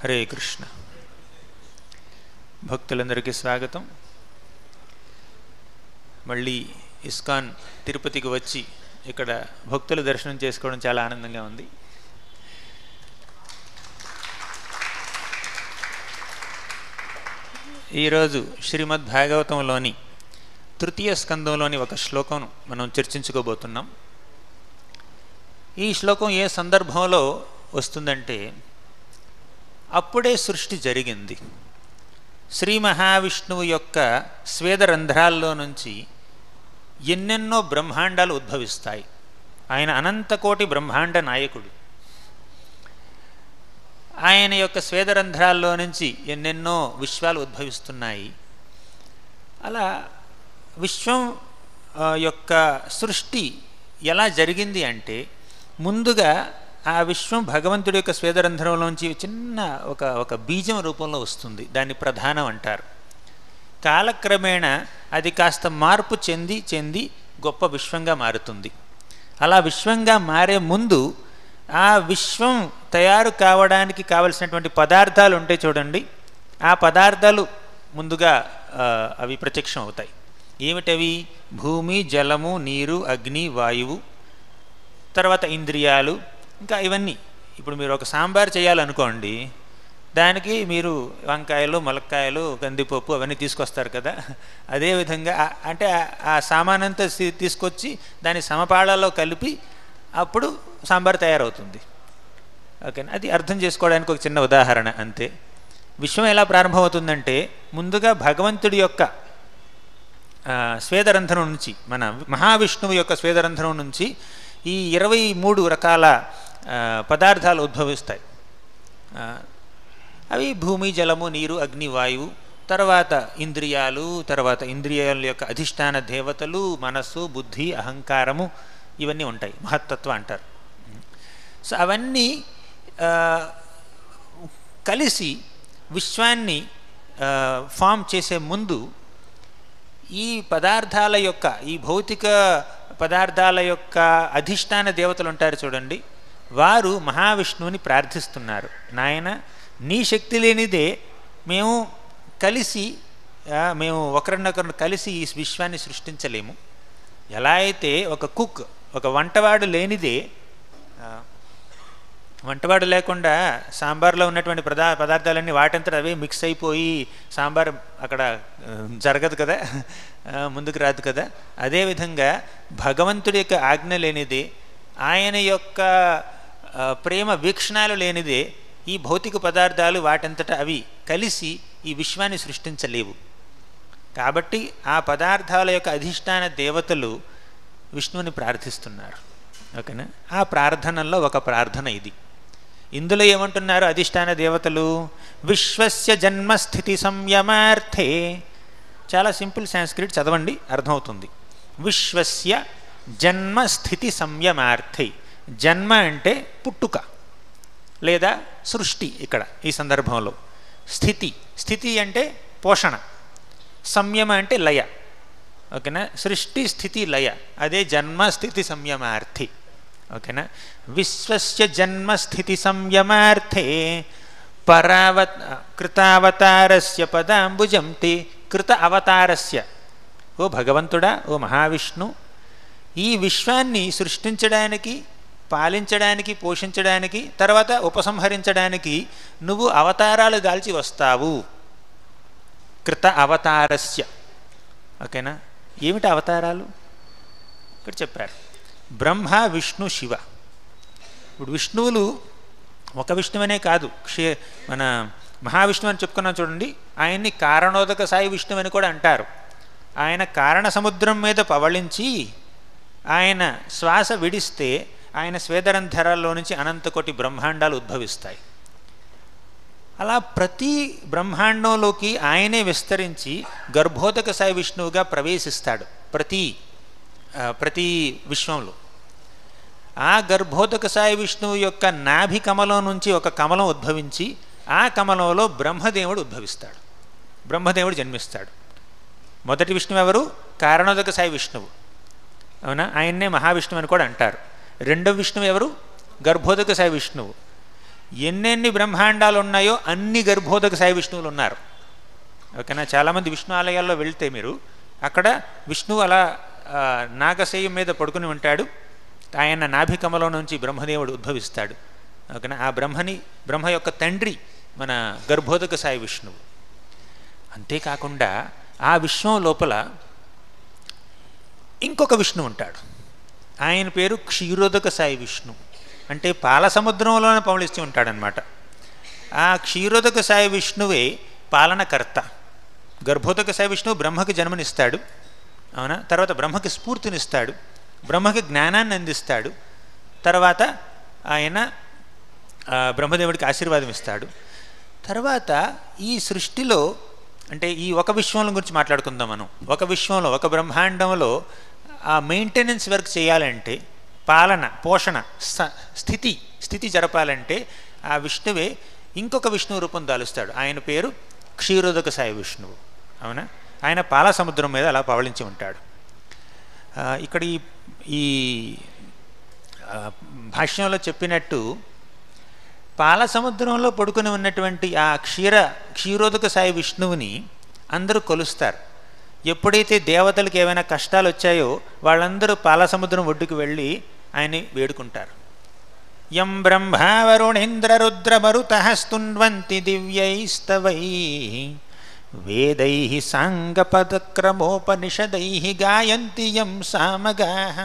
హరే కృష్ణ. భక్తులందరికీ స్వాగతం. మళ్ళీ ఇస్కాన్ తిరుపతికి వచ్చి ఇక్కడ భక్తుల దర్శనం చేసుకోవడం చాలా ఆనందంగా ఉంది. ఈరోజు శ్రీమద్ భాగవతంలోని తృతీయ స్కందంలోని ఒక శ్లోకం మనం చర్చించుకోబోతున్నాం. ఈ శ్లోకం ఏ సందర్భంలో వస్తుందంటే, అప్పుడే సృష్టి జరిగింది. శ్రీ మహావిష్ణువు యొక్క స్వేదరంధ్రాల్లో నుంచి ఎన్నెన్నో బ్రహ్మాండాలు ఉద్భవిస్తాయి. ఆయన అనంతకోటి బ్రహ్మాండ నాయకుడు. ఆయన యొక్క స్వేదరంధ్రాల్లో నుంచి ఎన్నెన్నో విశ్వాలు ఉద్భవిస్తున్నాయి. అలా విశ్వం యొక్క సృష్టి ఎలా జరిగింది అంటే, ముందుగా ఆ విశ్వం భగవంతుడి యొక్క స్వేదరంధ్రంలోంచి చిన్న ఒక బీజం రూపంలో వస్తుంది. దాన్ని ప్రధానం అంటారు. కాలక్రమేణా అది కాస్త మార్పు చెంది గొప్ప విశ్వంగా మారుతుంది. అలా విశ్వంగా మారే ముందు ఆ విశ్వం తయారు కావడానికి కావలసినటువంటి పదార్థాలు ఉంటాయి చూడండి. ఆ పదార్థాలు ముందుగా అవి ప్రత్యక్షం అవుతాయి. ఏమిటవి? భూమి, జలము, నీరు, అగ్ని, వాయువు, తర్వాత ఇంద్రియాలు, ఇంకా ఇవన్నీ. ఇప్పుడు మీరు ఒక సాంబార్ చేయాలనుకోండి, దానికి మీరు వంకాయలు, ములక్కాయలు, కందిపప్పు అవన్నీ తీసుకొస్తారు కదా. అదేవిధంగా అంటే ఆ సామానంతా తీసుకొచ్చి దాని సమపాళాల్లో కలిపి అప్పుడు సాంబార్ తయారవుతుంది. ఓకేనా? అది అర్థం చేసుకోవడానికి ఒక చిన్న ఉదాహరణ అంతే. విశ్వం ఎలా ప్రారంభమవుతుందంటే, ముందుగా భగవంతుడి యొక్క స్వేదరంధ్రం నుంచి, మన మహావిష్ణువు యొక్క స్వేదరంధ్రం నుంచి ఈ 23 రకాల పదార్థాలు ఉద్భవిస్తాయి. అవి భూమి, జలము, నీరు, అగ్ని, వాయువు, తర్వాత ఇంద్రియాలు, తర్వాత ఇంద్రియాల యొక్క అధిష్టాన దేవతలు, మనస్సు, బుద్ధి, అహంకారము, ఇవన్నీ ఉంటాయి. మహత్తత్వం అంటారు. సో అవన్నీ కలిసి విశ్వాన్ని ఫామ్ చేసే ముందు ఈ పదార్థాల యొక్క, ఈ భౌతిక పదార్థాల యొక్క అధిష్టాన దేవతలు ఉంటారు చూడండి, వారు మహావిష్ణువుని ప్రార్థిస్తున్నారు. నాయన, నీ శక్తి లేనిదే మేము ఒకరినొకరు కలిసి ఈ విశ్వాన్ని సృష్టించలేము. ఎలా అయితే ఒక వంటవాడు లేనిదే, వంటవాడు లేకుండా సాంబార్లో ఉన్నటువంటి పదార్థాలన్నీ వాటంతట అవే మిక్స్ అయిపోయి సాంబార్ అక్కడ జరగదు కదా, ముందుకు రాదు కదా. అదేవిధంగా భగవంతుడి యొక్క ఆజ్ఞ లేనిదే, ఆయన యొక్క ప్రేమ వీక్షణాలు లేనిదే ఈ భౌతిక పదార్థాలు వాటంతట అవి కలిసి ఈ విశ్వాన్ని సృష్టించలేవు. కాబట్టి ఆ పదార్థాల యొక్క అధిష్టాన దేవతలు విష్ణువుని ప్రార్థిస్తున్నారు. ఓకేనా? ఆ ప్రార్థనల్లో ఒక ప్రార్థన ఇది. ఇందులో ఏమంటున్నారు అధిష్టాన దేవతలు? విశ్వస్య జన్మస్థితి సంయమార్థే. చాలా సింపుల్ సాంస్క్రిట్, చదవండి, అర్థమవుతుంది. విశ్వస్య జన్మస్థితి సంయమార్థే. జన్మ అంటే పుట్టుక లేదా సృష్టి. ఇక్కడ ఈ సందర్భంలో స్థితి అంటే పోషణ, సంయమ అంటే లయ. ఓకేనా? సృష్టి, స్థితి, లయ, అదే జన్మస్థితి సంయమార్థి. ఓకేనా? విశ్వస్య జన్మస్థితి సంయమార్థే కృతావతారస్య పదాంబుజం తే. కృత అవతారస్య, ఓ భగవంతుడా, ఓ మహావిష్ణు, ఈ విశ్వాన్ని సృష్టించడానికి, పాలించడానికి, పోషించడానికి, తర్వాత ఉపసంహరించడానికి నువ్వు అవతారాలు దాల్చి వస్తావు. కృత అవతారస్య. ఓకేనా? ఏమిటి అవతారాలు? ఇక్కడ చెప్పారు. బ్రహ్మ, విష్ణు, శివ. ఇప్పుడు విష్ణువులు ఒక విష్ణువనే కాదు, మన మహావిష్ణువు అని చెప్పుకున్నాం చూడండి, ఆయన్ని కారణోదక సాయి విష్ణువు అని కూడా అంటారు. ఆయన కారణ సముద్రం మీద పవళించి ఆయన శ్వాస విడిస్తే ఆయన స్వేదరంధ్రాల్లో నుంచి అనంతకోటి బ్రహ్మాండాలు ఉద్భవిస్తాయి. అలా ప్రతి బ్రహ్మాండంలోకి ఆయనే విస్తరించి గర్భోదక సాయి విష్ణువుగా ప్రవేశిస్తాడు ప్రతి విశ్వంలో. ఆ గర్భోదక సాయి విష్ణువు యొక్క నాభి కమలం నుంచి ఒక కమలం ఉద్భవించి ఆ కమలంలో బ్రహ్మదేవుడు ఉద్భవిస్తాడు. బ్రహ్మదేవుడు జన్మిస్తాడు. మొదటి విష్ణువు ఎవరు? కారణోదక సాయి విష్ణువు. అవునా? ఆయన్నే మహావిష్ణువు అని కూడా అంటారు. రెండవ విష్ణువు ఎవరు? గర్భోదక సాయి విష్ణువు. ఎన్నెన్ని బ్రహ్మాండాలు ఉన్నాయో అన్ని గర్భోదక సాయి విష్ణువులు ఉన్నారు. ఓకేనా? చాలామంది విష్ణు ఆలయాల్లో వెళ్తే మీరు అక్కడ విష్ణువు అలా నాగశేయం మీద పడుకుని ఉంటాడు. ఆయన నాభికమలం నుంచి బ్రహ్మదేవుడు ఉద్భవిస్తాడు. ఓకేనా? ఆ బ్రహ్మ యొక్క తండ్రి మన గర్భోదక సాయి విష్ణువు. అంతేకాకుండా ఆ విశ్వం లోపల ఇంకొక విష్ణువు ఉంటాడు. ఆయన పేరు క్షీరోదక సాయి విష్ణు. అంటే పాల సముద్రంలోనే పవళిస్తూ ఉంటాడనమాట. ఆ క్షీరోదక సాయి విష్ణువే పాలనకర్త. గర్భోదక సాయి విష్ణువు బ్రహ్మకి జన్మనిస్తాడు. అవునా? తర్వాత బ్రహ్మకి స్ఫూర్తినిస్తాడు, బ్రహ్మకి జ్ఞానాన్ని అందిస్తాడు. తర్వాత ఆయన బ్రహ్మదేవుడికి ఆశీర్వాదం ఇస్తాడు. తర్వాత ఈ సృష్టిలో అంటే ఈ ఒక విశ్వంలో గురించి మాట్లాడుకుందాం మనం. ఒక విశ్వంలో ఒక బ్రహ్మాండంలో ఆ మెయింటెనెన్స్ వర్క్ చేయాలంటే, పాలన పోషణ స్థితి జరపాలంటే ఆ విష్ణువే ఇంకొక విష్ణువు రూపం దాలుస్తాడు. ఆయన పేరు క్షీరోదక సాయి విష్ణువు. అవునా? ఆయన పాల సముద్రం మీద అలా పవళించి ఉంటాడు. ఇక్కడ ఈ భాష్యంలో చెప్పినట్టు పాల సముద్రంలో పడుకుని ఉన్నటువంటి ఆ క్షీరోదక సాయి విష్ణువుని అందరూ కొలుస్తారు. ఎప్పుడైతే దేవతలకు ఏమైనా కష్టాలు వచ్చాయో వాళ్ళందరూ పాల సముద్రం ఒడ్డుకు వెళ్ళి ఆయన్ని వేడుకుంటారు. యం బ్రహ్మా వరుణేంద్ర రుద్ర మరుతః స్తున్వంతి దివ్యైస్తవై వేదైః సాంగపదక్రమోపనిషదైః గాయంతి యం సామగాః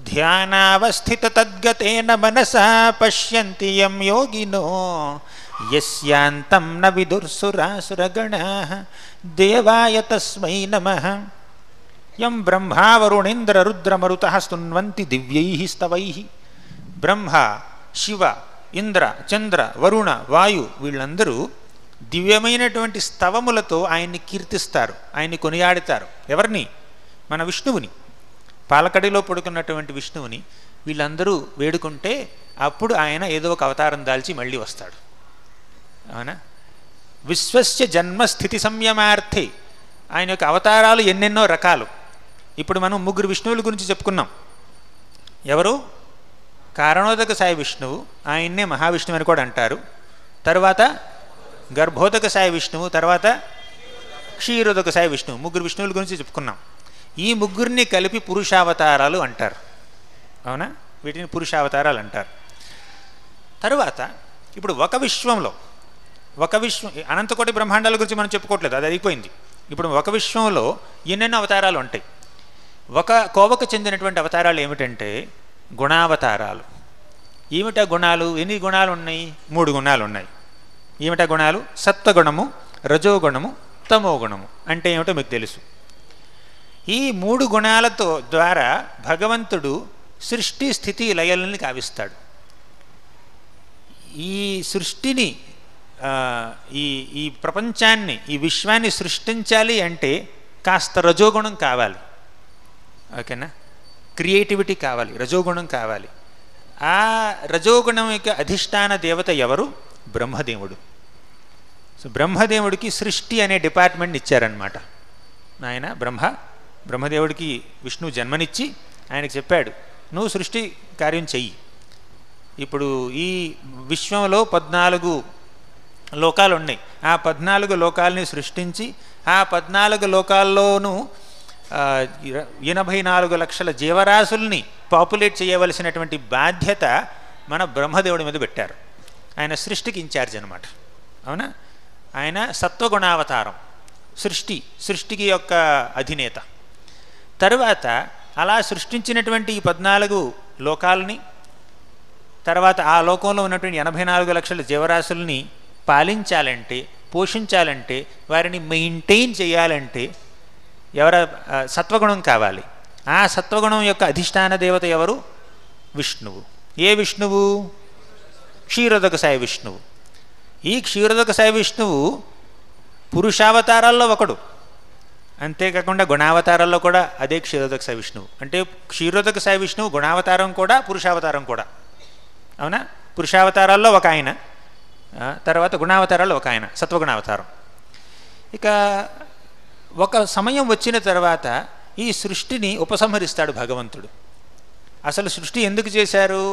ధ్యానావస్థిత తద్గతేన మనసా పశ్యంతి యం యోగినో యస్యాంతం న విదుర్సురాసురగణాః దేవాయ తస్మై నమః. యం బ్రహ్మా వరుణేంద్ర రుద్ర మరుతః స్తున్వంతి దివ్యైః స్తవైః. బ్రహ్మ, శివ, ఇంద్ర, చంద్ర, వరుణ, వాయు వీళ్ళందరూ దివ్యమైనటువంటి స్తవములతో ఆయన్ని కీర్తిస్తారు, ఆయన్ని కొనియాడుతారు. ఎవరిని? మన విష్ణువుని, పాలకడిలో పడుకున్నటువంటి విష్ణువుని వీళ్ళందరూ వేడుకుంటే అప్పుడు ఆయన ఏదో ఒక అవతారం దాల్చి మళ్ళీ వస్తాడు. అవునా? విశ్వస్య జన్మస్థితి సంయమార్థే. ఆయన యొక్క అవతారాలు ఎన్నెన్నో రకాలు. ఇప్పుడు మనం ముగ్గురు విష్ణువుల గురించి చెప్పుకున్నాం. ఎవరు? కారణోదక సాయి విష్ణువు, ఆయన్నే మహావిష్ణువు అని కూడా అంటారు. తర్వాత గర్భోదక సాయి విష్ణువు, తర్వాత క్షీరోదక సాయి విష్ణువు. ముగ్గురు విష్ణువుల గురించి చెప్పుకున్నాం. ఈ ముగ్గురిని కలిపి పురుషావతారాలు అంటారు. అవునా? వీటిని పురుషావతారాలు అంటారు. తరువాత ఇప్పుడు ఒక విశ్వం అనంతకోటి బ్రహ్మాండాల గురించి మనం చెప్పుకోవట్లేదు, అది అయిపోయింది. ఇప్పుడు ఒక విశ్వంలో ఎన్నెన్నో అవతారాలు ఉంటాయి. ఒక కోవకు చెందినటువంటి అవతారాలు ఏమిటంటే గుణావతారాలు. ఏమిటా గుణాలు? ఎన్ని గుణాలు ఉన్నాయి? 3 గుణాలు ఉన్నాయి. ఏమిటా గుణాలు? సత్వగుణము, రజోగుణము, తమో గుణము. అంటే ఏమిటో మీకు తెలుసు. ఈ 3 గుణాలతో ద్వారా భగవంతుడు సృష్టి స్థితి లయలని కావిస్తాడు. ఈ సృష్టిని ఈ ప్రపంచాన్ని, ఈ విశ్వాన్ని సృష్టించాలి అంటే కాస్త రజోగుణం కావాలి. ఓకేనా? క్రియేటివిటీ కావాలి, రజోగుణం కావాలి. ఆ రజోగుణం యొక్క అధిష్టాన దేవత ఎవరు? బ్రహ్మదేవుడు. సో బ్రహ్మదేవుడికి సృష్టి అనే డిపార్ట్మెంట్ని ఇచ్చారనమాట. ఆయన బ్రహ్మదేవుడికి విష్ణువు జన్మనిచ్చి ఆయనకు చెప్పాడు, నువ్వు సృష్టి కార్యం చెయ్యి. ఇప్పుడు ఈ విశ్వంలో 14 లోకాలు ఉన్నాయి. ఆ 14 లోకాలని సృష్టించి ఆ 14 లోకాల్లోనూ 84 లక్షల జీవరాశుల్ని పాపులేట్ చేయవలసినటువంటి బాధ్యత మన బ్రహ్మదేవుడి మీద పెట్టారు. ఆయన సృష్టికి ఇన్ఛార్జ్ అనమాట. అవునా? ఆయన సత్వగుణావతారం, సృష్టికి యొక్క అధినేత. తరువాత అలా సృష్టించినటువంటి ఈ 14 లోకాలని, తర్వాత ఆ లోకంలో ఉన్నటువంటి 84 లక్షల జీవరాశుల్ని పాలించాలంటే, పోషించాలంటే, వారిని మెయింటైన్ చేయాలంటే సత్వగుణం కావాలి. ఆ సత్వగుణం యొక్క అధిష్టాన దేవత ఎవరు? విష్ణువు. ఏ విష్ణువు? క్షీరోదక సాయి విష్ణువు. ఈ క్షీరోదక సాయి విష్ణువు పురుషావతారాల్లో ఒకడు. అంతేకాకుండా గుణావతారాల్లో కూడా అదే క్షీరోదక సాయి విష్ణువు. అంటే క్షీరోదక సాయి విష్ణువు గుణావతారం కూడా, పురుషావతారం కూడా. అవునా? పురుషావతారాల్లో ఒక ఆయన, తర్వాత గుణావతారాల్లో ఒక ఆయన, సత్వగుణావతారం. ఇక ఒక సమయం వచ్చిన తర్వాత ఈ సృష్టిని ఉపసంహరిస్తాడు భగవంతుడు. అసలు సృష్టి ఎందుకు చేశారు?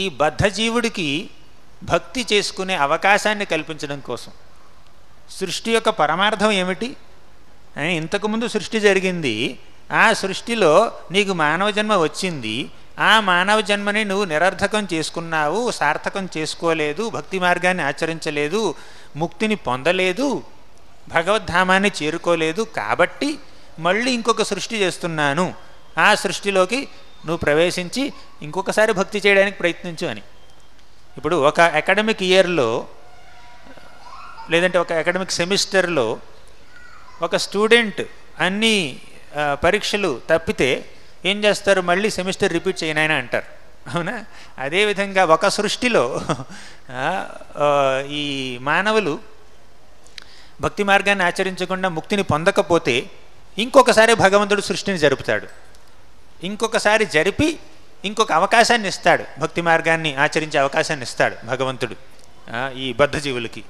ఈ బద్ధజీవుడికి భక్తి చేసుకునే అవకాశాన్ని కల్పించడం కోసం. సృష్టి యొక్క పరమార్థం ఏమిటి? ఇంతకుముందు సృష్టి జరిగింది, ఆ సృష్టిలో నీకు మానవ జన్మ వచ్చింది, ఆ మానవ జన్మని నువ్వు నిరర్థకం చేసుకున్నావు, సార్థకం చేసుకోలేదు, భక్తి మార్గాన్ని ఆచరించలేదు, ముక్తిని పొందలేదు, భగవద్ధామాన్ని చేరుకోలేదు, కాబట్టి మళ్ళీ ఇంకొక సృష్టి చేస్తున్నాను, ఆ సృష్టిలోకి నువ్వు ప్రవేశించి ఇంకొకసారి భక్తి చేయడానికి ప్రయత్నించు అని. ఇప్పుడు ఒక అకాడమిక్ ఇయర్లో లేదంటే ఒక అకాడమిక్ సెమిస్టర్లో ఒక స్టూడెంట్ అన్ని పరీక్షలు తప్పితే ఏం చేస్తారు? మళ్ళీ సెమిస్టర్ రిపీట్ చేయనైనా అంటారు, అవునా? అదేవిధంగా ఒక సృష్టిలో ఈ మానవులు భక్తి మార్గాన్ని ఆచరించకుండా ముక్తిని పొందకపోతే ఇంకొకసారి భగవంతుడు సృష్టిని జరుపుతాడు, ఇంకొకసారి జరిపి ఇంకొక అవకాశాన్ని ఇస్తాడు, భక్తి మార్గాన్ని ఆచరించే అవకాశాన్ని ఇస్తాడు భగవంతుడు ఈ బద్ధజీవులకి.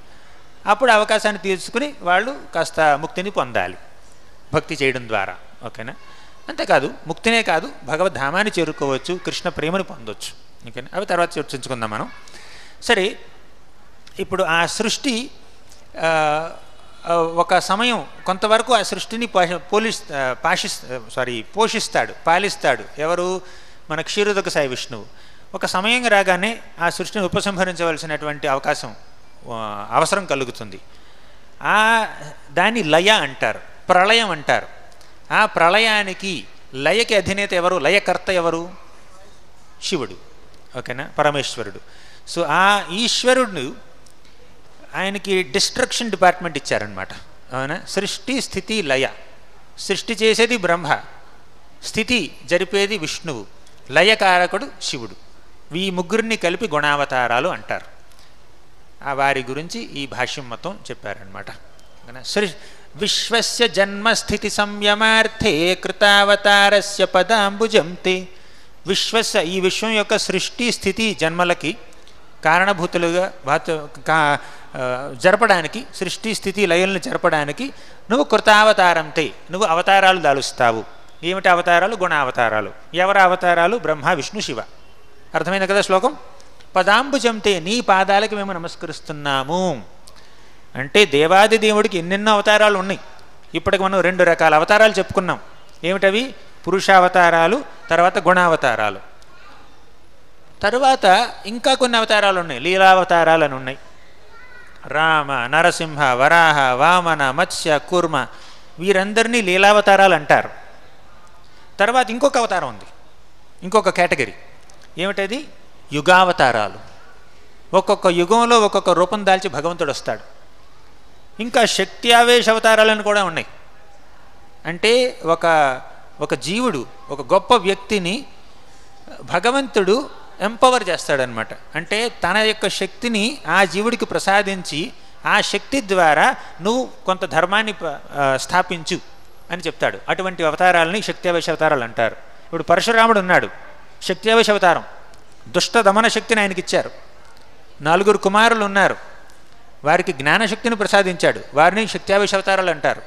అప్పుడు అవకాశాన్ని తీసుకుని వాళ్ళు కాస్త ముక్తిని పొందాలి భక్తి చేయడం ద్వారా, ఓకేనా? అంతేకాదు ముక్తినే కాదు, భగవద్ధామాన్ని చేరుకోవచ్చు, కృష్ణ ప్రేమను పొందవచ్చు, ఓకేనా? అవి తర్వాత చర్చించుకుందాం మనం. సరే, ఇప్పుడు ఆ సృష్టి ఒక సమయం కొంతవరకు ఆ సృష్టిని పోషిస్తాడు, పాలిస్తాడు. ఎవరు? మన క్షీరోదక సాయి విష్ణువు. ఒక సమయం రాగానే ఆ సృష్టిని ఉపసంహరించవలసినటువంటి అవసరం కలుగుతుంది. దాన్ని లయ అంటారు, ప్రళయం అంటారు. ఆ ప్రళయానికి లయకి అధినేత ఎవరు? లయకర్త ఎవరు? శివుడు, ఓకేనా? పరమేశ్వరుడు. సో ఆ ఈశ్వరుడు ఆయనకి డిస్ట్రక్షన్ డిపార్ట్మెంట్ ఇచ్చారనమాట, అవునా? సృష్టి, స్థితి, లయ. సృష్టి చేసేది బ్రహ్మ, స్థితి జరిపేది విష్ణువు, లయకారకుడు శివుడు. ఈ ముగ్గురిని కలిపి గుణావతారాలు అంటారు. వారి గురించి ఈ భాష్యం మొత్తం చెప్పారనమాట. విశ్వస్య జన్మస్థితి సంయమార్థే కృతావతారస్య పదాంబుజం తే. విశ్వస్య, ఈ విశ్వం యొక్క సృష్టి, స్థితి, జన్మలకి కారణభూతులుగా జరపడానికి, సృష్టి, స్థితి, లయలను జరపడానికి నువ్వు కృతావతారంతే, నువ్వు అవతారాలు దాలుస్తావు. ఏమిటి అవతారాలు? గుణావతారాలు. ఎవరి అవతారాలు? బ్రహ్మ, విష్ణు, శివ. అర్థమైంది కదా శ్లోకం? పదాంబుజంతే, నీ పాదాలకి మేము నమస్కరిస్తున్నాము అంటే దేవాది దేవుడికి ఎన్నెన్నో అవతారాలు ఉన్నాయి. ఇప్పటికి మనం 2 రకాల అవతారాలు చెప్పుకున్నాం. ఏమిటవి? పురుషావతారాలు, తర్వాత గుణావతారాలు. తరువాత ఇంకా కొన్ని అవతారాలు ఉన్నాయి, లీలావతారాలు అని ఉన్నాయి. రామ, నరసింహ, వరాహ, వామన, మత్స్య, కూర్మ, వీరందరినీ లీలావతారాలు అంటారు. తర్వాత ఇంకొక అవతారం ఉంది, ఇంకొక కేటగిరీ. ఏమిటది? యుగావతారాలు. ఒక్కొక్క యుగంలో ఒక్కొక్క రూపం దాల్చి భగవంతుడు వస్తాడు. ఇంకా శక్తి ఆవేశ అవతారాలను కూడా ఉన్నాయి. అంటే ఒక జీవుడు, ఒక గొప్ప వ్యక్తిని భగవంతుడు ఎంపవర్ చేస్తాడనమాట. అంటే తన యొక్క శక్తిని ఆ జీవుడికి ప్రసాదించి ఆ శక్తి ద్వారా నువ్వు కొంత ధర్మాన్ని స్థాపించు అని చెప్తాడు. అటువంటి అవతారాలని శక్త్యావేశ అవతారాలు అంటారు. ఇప్పుడు పరశురాముడు ఉన్నాడు, శక్త్యావేశ అవతారం. దుష్ట దమన శక్తిని ఆయనకి ఇచ్చారు. 4 కుమారులు ఉన్నారు, వారికి జ్ఞానశక్తిని ప్రసాదించాడు, వారిని శక్త్యావేశ అవతారాలు అంటారు.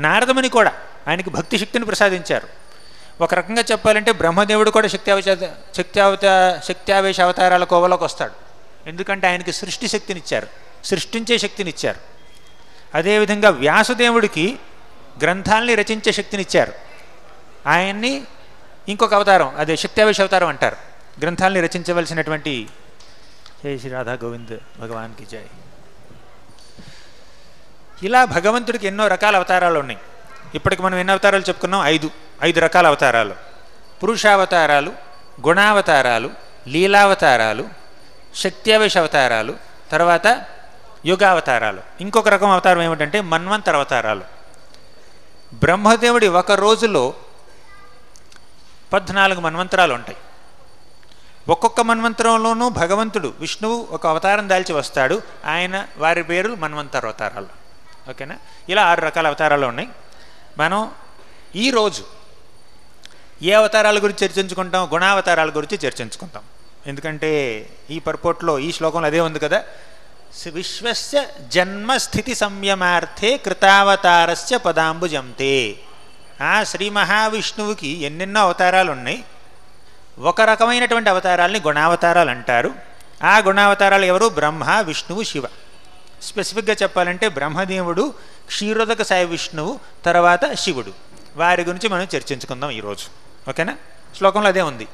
నారదముని కూడా ఆయనకి భక్తి శక్తిని ప్రసాదించారు. ఒక రకంగా చెప్పాలంటే బ్రహ్మదేవుడు కూడా శక్త్యావేశ అవతారాల కోవలోకి వస్తాడు. ఎందుకంటే ఆయనకి సృష్టి శక్తినిచ్చారు, సృష్టించే శక్తినిచ్చారు. అదేవిధంగా వ్యాసదేవుడికి గ్రంథాలని రచించే శక్తినిచ్చారు. ఆయన్ని ఇంకొక అవతారం, అదే శక్త్యావేశ అవతారం అంటారు. గ్రంథాలని రచించవలసినటువంటి. జై శ్రీ రాధా గోవింద్ భగవాన్కి జై. ఇలా భగవంతుడికి ఎన్నో రకాల అవతారాలు ఉన్నాయి. ఇప్పటికి మనం ఎన్ని అవతారాలు చెప్పుకున్నాం? 5 రకాల అవతారాలు. పురుషావతారాలు, గుణావతారాలు, లీలావతారాలు, శక్త్యావేశ అవతారాలు, తర్వాత యుగావతారాలు. ఇంకొక రకం అవతారం ఏమిటంటే మన్వంతర అవతారాలు. బ్రహ్మదేవుడి ఒక రోజులో 14 మన్వంతరాలు ఉంటాయి. ఒక్కొక్క మన్వంతరంలోనూ భగవంతుడు విష్ణువు ఒక అవతారం దాల్చి వస్తాడు. వారి పేరు మన్వంతర అవతారాలు, ఓకేనా? ఇలా 6 రకాల అవతారాలు ఉన్నాయి. మనం ఈరోజు ఏ అవతారాల గురించి చర్చించుకుంటాం? గుణావతారాల గురించి చర్చించుకుంటాం. ఎందుకంటే ఈ పర్పోట్లో, ఈ శ్లోకంలో అదే ఉంది కదా, విశ్వస్య జన్మస్థితి సంయమార్థే కృతావతారస్య పదాంబుజంతే. ఆ శ్రీ మహావిష్ణువుకి ఎన్నెన్నో అవతారాలు ఉన్నాయి. ఒక రకమైనటువంటి అవతారాలని గుణావతారాలు అంటారు. ఆ గుణావతారాలు ఎవరు? బ్రహ్మ, విష్ణువు, శివ. స్పెసిఫిక్గా చెప్పాలంటే బ్రహ్మదేవుడు, క్షీరోదక సాయి విష్ణువు, తర్వాత శివుడు. వారి గురించి మనం చర్చించుకుందాం ఈరోజు. ఓకేనా? శ్లోకంలో అదే ఉంది.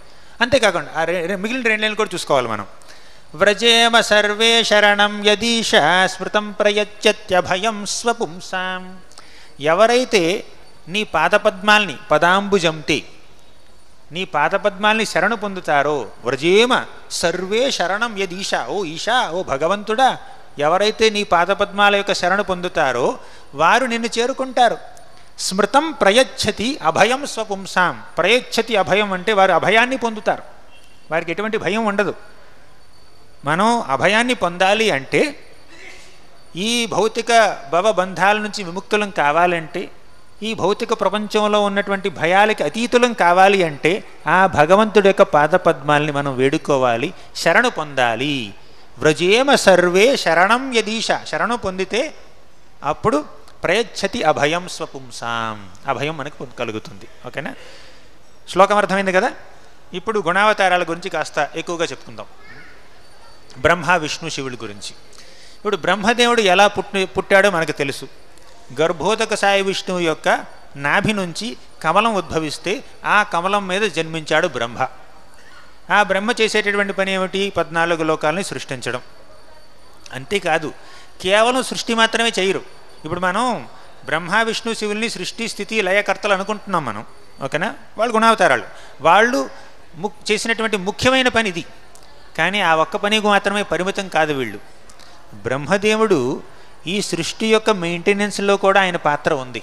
అంతేకాకుండా మిగిలిన 2 లైన్లు కూడా చూసుకోవాలి మనం. వ్రజేమ సర్వే శరణం యదీశ స్మృతం ప్రయచ్చత్యభయం స్వపుంసాం. ఎవరైతే నీ పాదపద్మాల్ని, పదాంబుజంతే, నీ పాదపద్మాల్ని శరణు పొందుతారో, వ్రజేమ సర్వే శరణం యదీశా, ఓ ఈశా, ఓ భగవంతుడా, ఎవరైతే నీ పాదపద్మాల యొక్క శరణు పొందుతారో వారు నిన్ను చేరుకుంటారు. స్మృతం ప్రయచ్చతి అభయం స్వపుంసాం. ప్రయచ్చతి అభయం అంటే వారు అభయాన్ని పొందుతారు, వారికి ఎటువంటి భయం ఉండదు. మనం అభయాన్ని పొందాలి అంటే, ఈ భౌతిక భవబంధాల నుంచి విముక్తులం కావాలంటే, ఈ భౌతిక ప్రపంచంలో ఉన్నటువంటి భయాలకి అతీతులం కావాలి అంటే ఆ భగవంతుడి యొక్క పాదపద్మాల్ని మనం వేడుకోవాలి, శరణు పొందాలి. వ్రజేమ సర్వే శరణం యదీశ, శరణు పొందితే అప్పుడు ప్రయచ్చతి అభయం స్వపుంసాం, అభయం మనకు కలుగుతుంది. ఓకేనా? శ్లోకం అర్థమైంది కదా? ఇప్పుడు గుణావతారాల గురించి కాస్త ఎక్కువగా చెప్పుకుందాం. బ్రహ్మ, విష్ణు, శివుడి గురించి. ఇప్పుడు బ్రహ్మదేవుడు ఎలా పుట్టాడో మనకు తెలుసు. గర్భోదక సాయి విష్ణువు యొక్క నాభి నుంచి కమలం ఉద్భవిస్తే ఆ కమలం మీద జన్మించాడు బ్రహ్మ. ఆ బ్రహ్మ చేసేటటువంటి పని ఏమిటి? 14 లోకాలని సృష్టించడం. అంతేకాదు, కేవలం సృష్టి మాత్రమే చేయరు. ఇప్పుడు మనం బ్రహ్మ, విష్ణు, శివుల్ని సృష్టి, స్థితి, లయకర్తలు అనుకుంటున్నాం మనం. ఓకేనా? వాళ్ళు గుణావతారాలు. వాళ్ళు చేసినటువంటి ముఖ్యమైన పని ఇది. కానీ ఆ ఒక్క పనికి మాత్రమే పరిమితం కాదు వీళ్ళు. బ్రహ్మదేవుడు ఈ సృష్టి యొక్క మెయింటెనెన్స్లో కూడా ఆయన పాత్ర ఉంది.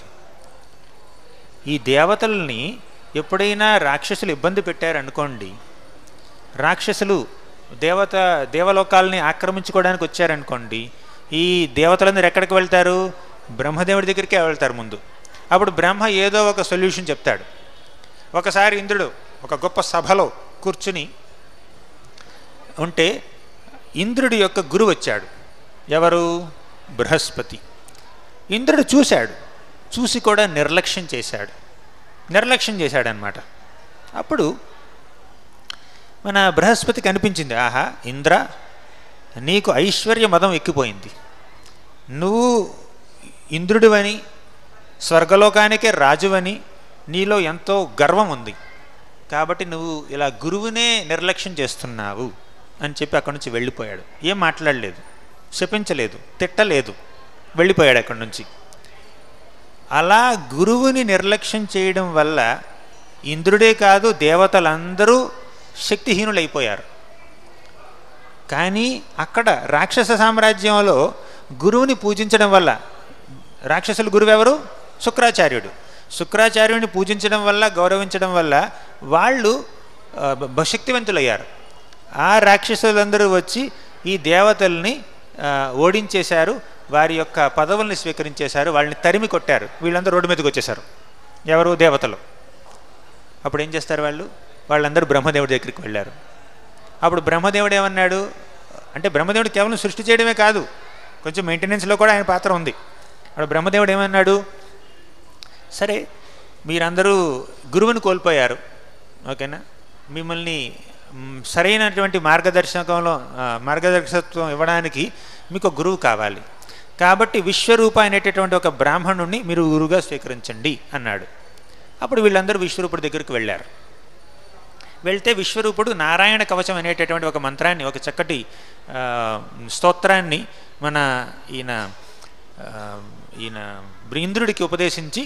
ఈ దేవతల్ని ఎప్పుడైనా రాక్షసులు ఇబ్బంది పెట్టారనుకోండి, రాక్షసులు దేవలోకాలని ఆక్రమించుకోవడానికి వచ్చారనుకోండి, ఈ దేవతలందరూ ఎక్కడికి వెళ్తారు? బ్రహ్మదేవుడి దగ్గరికే వెళ్తారు ముందు. అప్పుడు బ్రహ్మ ఏదో ఒక సొల్యూషన్ చెప్తాడు. ఒకసారి ఇంద్రుడు ఒక గొప్ప సభలో కూర్చుని ఉంటే ఇంద్రుడి యొక్క గురువు వచ్చాడు. ఎవరు? బృహస్పతి. ఇంద్రుడు చూశాడు, చూసి కూడా నిర్లక్ష్యం చేశాడనమాట. అప్పుడు మన బృహస్పతికి అనిపించింది, ఆహా ఇంద్ర, నీకు ఐశ్వర్య మదం ఎక్కిపోయింది. నువ్వు ఇంద్రుడివని, స్వర్గలోకానికే రాజువని నీలో ఎంతో గర్వం ఉంది. కాబట్టి నువ్వు ఇలా గురువునే నిర్లక్ష్యం చేస్తున్నావు అని చెప్పి అక్కడి నుంచి వెళ్ళిపోయాడు. ఏం మాట్లాడలేదు, శపించలేదు, తిట్టలేదు, వెళ్ళిపోయాడు అక్కడి నుంచి. అలా గురువుని నిర్లక్ష్యం చేయడం వల్ల ఇంద్రుడే కాదు, దేవతలందరూ శక్తిహీనులైపోయారు. కానీ అక్కడ రాక్షస సామ్రాజ్యంలో గురువుని పూజించడం వల్ల, రాక్షసుల గురువు ఎవరు? శుక్రాచార్యుడు. శుక్రాచార్యుడిని పూజించడం వల్ల, గౌరవించడం వల్ల వాళ్ళు శక్తివంతులయ్యారు. ఆ రాక్షసులందరూ వచ్చి ఈ దేవతల్ని ఓడించేశారు, వారి యొక్క పదవుల్ని స్వీకరించేశారు, వాళ్ళని తరిమి కొట్టారు. వీళ్ళందరూ రోడ్డు మీదకి వచ్చేశారు. ఎవరు? దేవతలు. అప్పుడు ఏం చేస్తారు వాళ్ళందరూ బ్రహ్మదేవుడి దగ్గరికి వెళ్ళారు. అప్పుడు బ్రహ్మదేవుడు ఏమన్నాడు అంటే, బ్రహ్మదేవుడు కేవలం సృష్టి చేయడమే కాదు, కొంచెం మెయింటెనెన్స్లో కూడా ఆయన పాత్ర ఉంది. అప్పుడు బ్రహ్మదేవుడు ఏమన్నాడు, సరే మీరందరూ గురువుని కోల్పోయారు, ఓకేనా, మిమ్మల్ని సరైనటువంటి మార్గదర్శకత్వం ఇవ్వడానికి మీకు గురువు కావాలి. కాబట్టి విశ్వరూప అనేటటువంటి ఒక బ్రాహ్మణుణ్ణి మీరు గురువుగా స్వీకరించండి అన్నాడు. అప్పుడు వీళ్ళందరూ విశ్వరూపుడి దగ్గరికి వెళ్ళారు. వెళ్తే విశ్వరూపుడు నారాయణ కవచం అనేటటువంటి ఒక మంత్రాన్ని, ఒక చక్కటి స్తోత్రాన్ని మన ఈయన ఇంద్రుడికి ఉపదేశించి,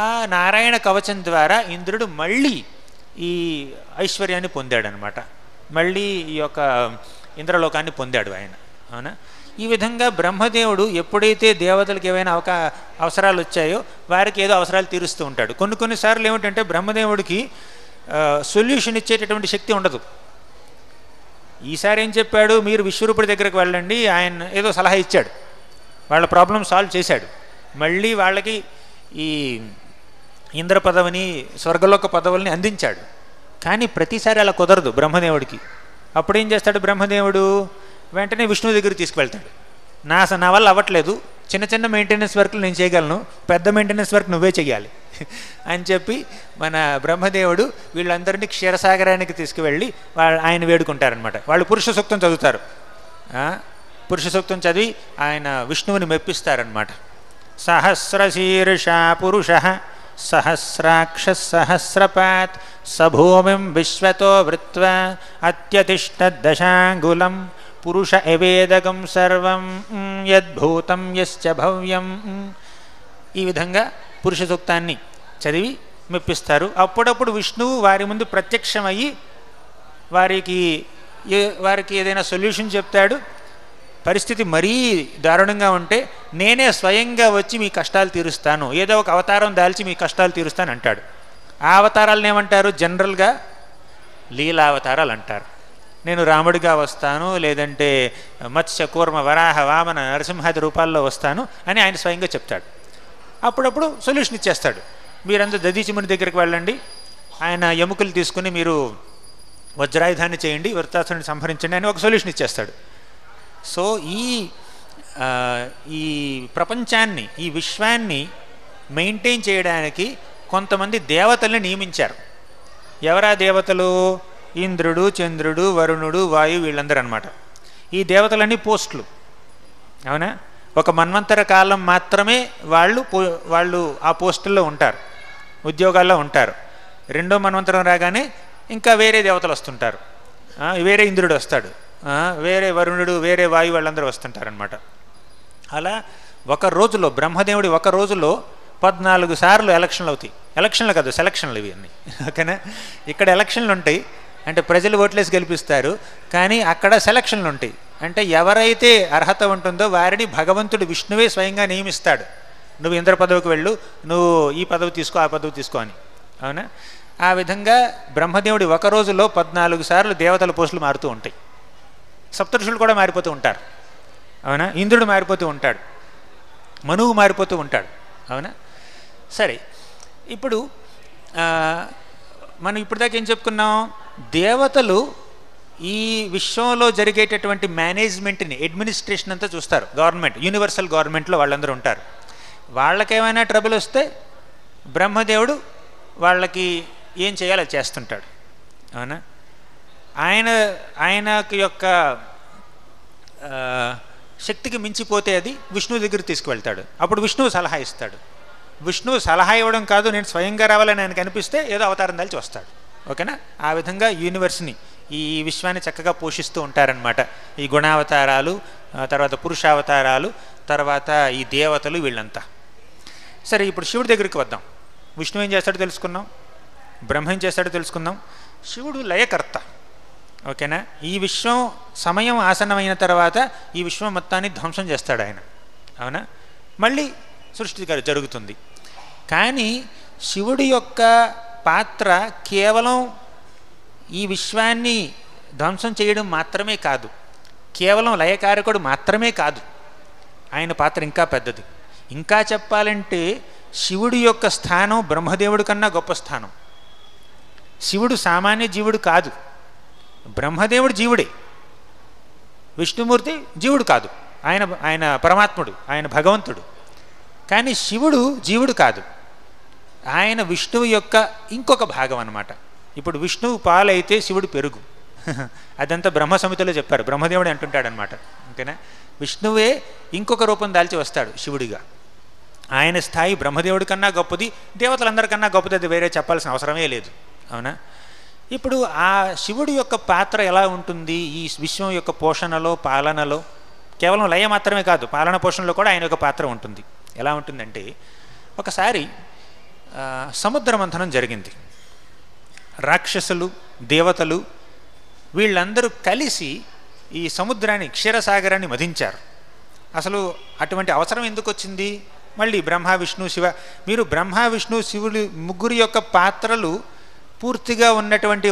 ఆ నారాయణ కవచం ద్వారా ఇంద్రుడు మళ్ళీ ఈ ఐశ్వర్యాన్ని పొందాడనమాట. మళ్ళీ ఈ యొక్క ఇంద్రలోకాన్ని పొందాడు ఆయన. అవునా? ఈ విధంగా బ్రహ్మదేవుడు ఎప్పుడైతే దేవతలకు ఏవైనా అవసరాలు వచ్చాయో వారికి ఏదో అవసరాలు తీరుస్తూ ఉంటాడు. కొన్నిసార్లు ఏమిటంటే బ్రహ్మదేవుడికి సొల్యూషన్ ఇచ్చేటటువంటి శక్తి ఉండదు. ఈసారి ఏం చెప్పాడు, మీరు విశ్వరూపుడి దగ్గరకు వెళ్ళండి, ఆయన ఏదో సలహా ఇచ్చాడు, వాళ్ళ ప్రాబ్లం సాల్వ్ చేశాడు. మళ్ళీ వాళ్ళకి ఈ ఇంద్ర పదవిని, స్వర్గలోక పదవుల్ని అందించాడు. కానీ ప్రతిసారి అలా కుదరదు బ్రహ్మదేవుడికి. అప్పుడు ఏం చేస్తాడు బ్రహ్మదేవుడు, వెంటనే విష్ణువు దగ్గరికి తీసుకువెళ్తాడు. నా వల్ల అవ్వట్లేదు, చిన్న చిన్న మెయింటెనెన్స్ వర్క్లు నేను చేయగలను, పెద్ద మెయింటెనెన్స్ వర్క్ నువ్వే చేయాలి అని చెప్పి మన బ్రహ్మదేవుడు వీళ్ళందరినీ క్షీరసాగరానికి తీసుకువెళ్ళి ఆయన వేడుకుంటారనమాట. వాళ్ళు పురుష సూక్తం చదువుతారు. పురుష సూక్తం చదివి ఆయన విష్ణువుని మెప్పిస్తారనమాట. సహస్రశీర్షా పురుష సహస్రాక్ష సహస్రపాత్ సభూమిం విశ్వతో వృత్వా అత్యతిష్ట దశాంగులం పురుష ఎవేదకం సర్వం యద్భూతం యశ్చ భవ్యం. ఈ విధంగా పురుష సూక్తాన్ని చదివి మెప్పిస్తారు. అప్పుడప్పుడు విష్ణువు వారి ముందు ప్రత్యక్షమయ్యి వారికి ఏదైనా సొల్యూషన్ చెప్తాడు. పరిస్థితి మరీ దారుణంగా ఉంటే నేనే స్వయంగా వచ్చి మీ కష్టాలు తీరుస్తాను, ఏదో ఒక అవతారం దాల్చి మీ కష్టాలు తీరుస్తాను అంటాడు. ఆ అవతారాలను ఏమంటారు? జనరల్గా లీలావతారాలు అంటారు. నేను రాముడిగా వస్తాను, లేదంటే మత్స్య కూర్మ వరాహ వామన నరసింహాది రూపాల్లో వస్తాను అని ఆయన స్వయంగా చెప్తాడు. అప్పుడప్పుడు సొల్యూషన్ ఇచ్చేస్తాడు. మీరంతా దధీచిముని దగ్గరికి వెళ్ళండి, ఆయన ఎముకలు తీసుకుని మీరు వజ్రాయుధాన్ని చేయండి, వృత్తాసురుని సంహరించండి అని ఒక సొల్యూషన్ ఇచ్చేస్తాడు. సో ఈ ప్రపంచాన్ని, ఈ విశ్వాన్ని మెయింటైన్ చేయడానికి కొంతమంది దేవతల్ని నియమించారు. ఎవరా దేవతలు? ఇంద్రుడు, చంద్రుడు, వరుణుడు, వాయు, వీళ్ళందరూ అనమాట. ఈ దేవతలన్నీ పోస్టులు. అవునా? ఒక మన్వంతర కాలం మాత్రమే వాళ్ళు ఆ పోస్టుల్లో ఉంటారు, ఉద్యోగాల్లో ఉంటారు. రెండో మన్వంతరం రాగానే ఇంకా వేరే దేవతలు వస్తుంటారు. వేరే ఇంద్రుడు వస్తాడు, వేరే వరుణుడు, వేరే వాయు, వాళ్ళందరూ వస్తుంటారనమాట. అలా ఒక రోజులో బ్రహ్మదేవుడి ఒక రోజులో 14 సార్లు ఎలక్షన్లు అవుతాయి. ఎలక్షన్లు కాదు, సెలక్షన్లు ఇవి అన్నీ. ఓకేనా? ఇక్కడ ఎలక్షన్లు ఉంటాయి అంటే ప్రజలు ఓట్లేసి గెలిపిస్తారు, కానీ అక్కడ సెలక్షన్లు ఉంటాయి. అంటే ఎవరైతే అర్హత ఉంటుందో వారిని భగవంతుడు విష్ణువే స్వయంగా నియమిస్తాడు. నువ్వు ఇంద్ర పదవికి వెళ్ళు, నువ్వు ఈ పదవి తీసుకో, ఆ పదవి తీసుకో అని. అవునా? ఆ విధంగా బ్రహ్మదేవుడి ఒక రోజులో 14 సార్లు దేవతల పోస్టులు మారుతూ ఉంటాయి. సప్తఋషులు కూడా మారిపోతూ ఉంటారు. అవునా? ఇంద్రుడు మారిపోతూ ఉంటాడు, మనువు మారిపోతూ ఉంటాడు. అవునా? సరే, ఇప్పుడు మనం ఇప్పటిదాకా ఏం చెప్పుకున్నాం? దేవతలు ఈ విశ్వంలో జరిగేటటువంటి మేనేజ్మెంట్ని, అడ్మినిస్ట్రేషన్ అంతా చూస్తారు. గవర్నమెంట్, యూనివర్సల్ గవర్నమెంట్లో వాళ్ళందరూ ఉంటారు. వాళ్ళకేమైనా ట్రబుల్ వస్తే బ్రహ్మదేవుడు వాళ్ళకి ఏం చేయాలో చేస్తుంటాడు. అవునా? ఆయనకి యొక్క శక్తికి మించిపోతే అది విష్ణువు దగ్గరికి తీసుకువెళ్తాడు. అప్పుడు విష్ణువు సలహా ఇస్తాడు. విష్ణువు సలహా ఇవ్వడం కాదు, నేను స్వయంగా రావాలని ఆయనకు అనిపిస్తే ఏదో అవతారం దాల్చి వస్తాడు. ఓకేనా? ఆ విధంగా యూనివర్స్ని, ఈ విశ్వాన్ని చక్కగా పోషిస్తూ ఉంటారనమాట. ఈ గుణావతారాలు, తర్వాత పురుషావతారాలు, తర్వాత ఈ దేవతలు, వీళ్ళంతా. సరే, ఇప్పుడు శివుడి దగ్గరికి వద్దాం. విష్ణువు ఏం చేస్తాడో తెలుసుకున్నాం, బ్రహ్మ ఏం చేస్తాడో తెలుసుకుందాం. శివుడు లయకర్త. ఓకేనా? ఈ విశ్వం సమయం ఆసన్నమైన తర్వాత ఈ విశ్వం మొత్తాన్ని ధ్వంసం చేస్తాడు ఆయన. అవునా? మళ్ళీ సృష్టి జరుగుతుంది. కానీ శివుడి యొక్క పాత్ర కేవలం ఈ విశ్వాన్ని ధ్వంసం చేయడం మాత్రమే కాదు, కేవలం లయకారకుడు మాత్రమే కాదు. ఆయన పాత్ర ఇంకా పెద్దది. ఇంకా చెప్పాలంటే శివుడి యొక్క స్థానం బ్రహ్మదేవుడి కన్నా గొప్ప స్థానం. శివుడు సామాన్య జీవుడు కాదు, బ్రహ్మదేవుడు జీవుడే, విష్ణుమూర్తి జీవుడు కాదు. ఆయన పరమాత్ముడు, ఆయన భగవంతుడు. కానీ శివుడు జీవుడు కాదు, ఆయన విష్ణువు యొక్క ఇంకొక భాగం అన్నమాట. ఇప్పుడు విష్ణువు పాలైతే శివుడు పెరుగు. అదంతా బ్రహ్మ సమితిలో చెప్పారు, బ్రహ్మదేవుడు అంటుంటాడనమాట. ఓకేనా? విష్ణువే ఇంకొక రూపం దాల్చి వస్తాడు శివుడిగా. ఆయన స్థాయి బ్రహ్మదేవుడి కన్నా గొప్పది, దేవతలందరికన్నా గొప్పది, అది వేరే చెప్పాల్సిన అవసరమే లేదు. అవునా? ఇప్పుడు ఆ శివుడి యొక్క పాత్ర ఎలా ఉంటుంది ఈ విశ్వం యొక్క పోషణలో, పాలనలో? కేవలం లయ మాత్రమే కాదు, పాలన పోషణలో కూడా ఆయన యొక్క పాత్ర ఉంటుంది. ఎలా ఉంటుందంటే, ఒకసారి సముద్ర మంథనం జరిగింది. రాక్షసులు, దేవతలు వీళ్ళందరూ కలిసి ఈ సముద్రాన్ని, క్షీరసాగరాన్ని మధించారు. అసలు అటువంటి అవసరం ఎందుకు వచ్చింది? మళ్ళీ బ్రహ్మ, విష్ణు, శివ, మీరు బ్రహ్మ, విష్ణు, శివుడు ముగ్గురి యొక్క పాత్రలు పూర్తిగా ఉన్నటువంటి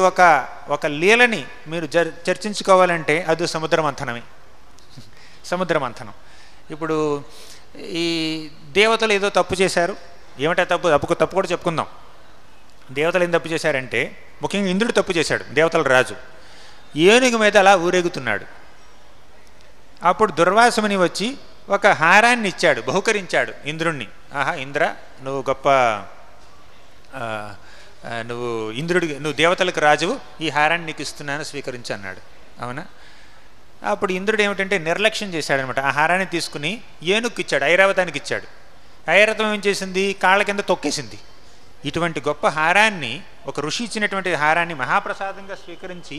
ఒక లీలని మీరు చర్చించుకోవాలంటే అది సముద్ర మంథనమే. సముద్ర మంథనం. ఇప్పుడు ఈ దేవతలు ఏదో తప్పు చేశారు. ఏమిటా తప్పు కూడా చెప్పుకుందాం. దేవతలు ఏం తప్పు చేశారంటే, ముఖ్యంగా ఇంద్రుడు తప్పు చేశాడు. దేవతల రాజు ఏనుగు మీద అలా ఊరేగుతున్నాడు. అప్పుడు దుర్వాసుముని వచ్చి ఒక హారాన్ని ఇచ్చాడు, బహుకరించాడు ఇంద్రుణ్ణి. ఆహా ఇంద్ర, నువ్వు గొప్ప నువ్వు దేవతలకు రాజువు, ఈ హారాన్ని నీకు ఇస్తున్నాను, స్వీకరించి అన్నాడు. అవునా? అప్పుడు ఇంద్రుడు ఏమిటంటే నిర్లక్ష్యం చేశాడనమాట. ఆ హారాన్ని తీసుకుని ఏనుగుకి ఇచ్చాడు, ఐరావతానికి ఇచ్చాడు. ఐరావతం ఏం చేసింది? కాళ్ళ కింద తొక్కేసింది. ఇటువంటి గొప్ప హారాన్ని, ఒక ఋషి ఇచ్చినటువంటి హారాన్ని మహాప్రసాదంగా స్వీకరించి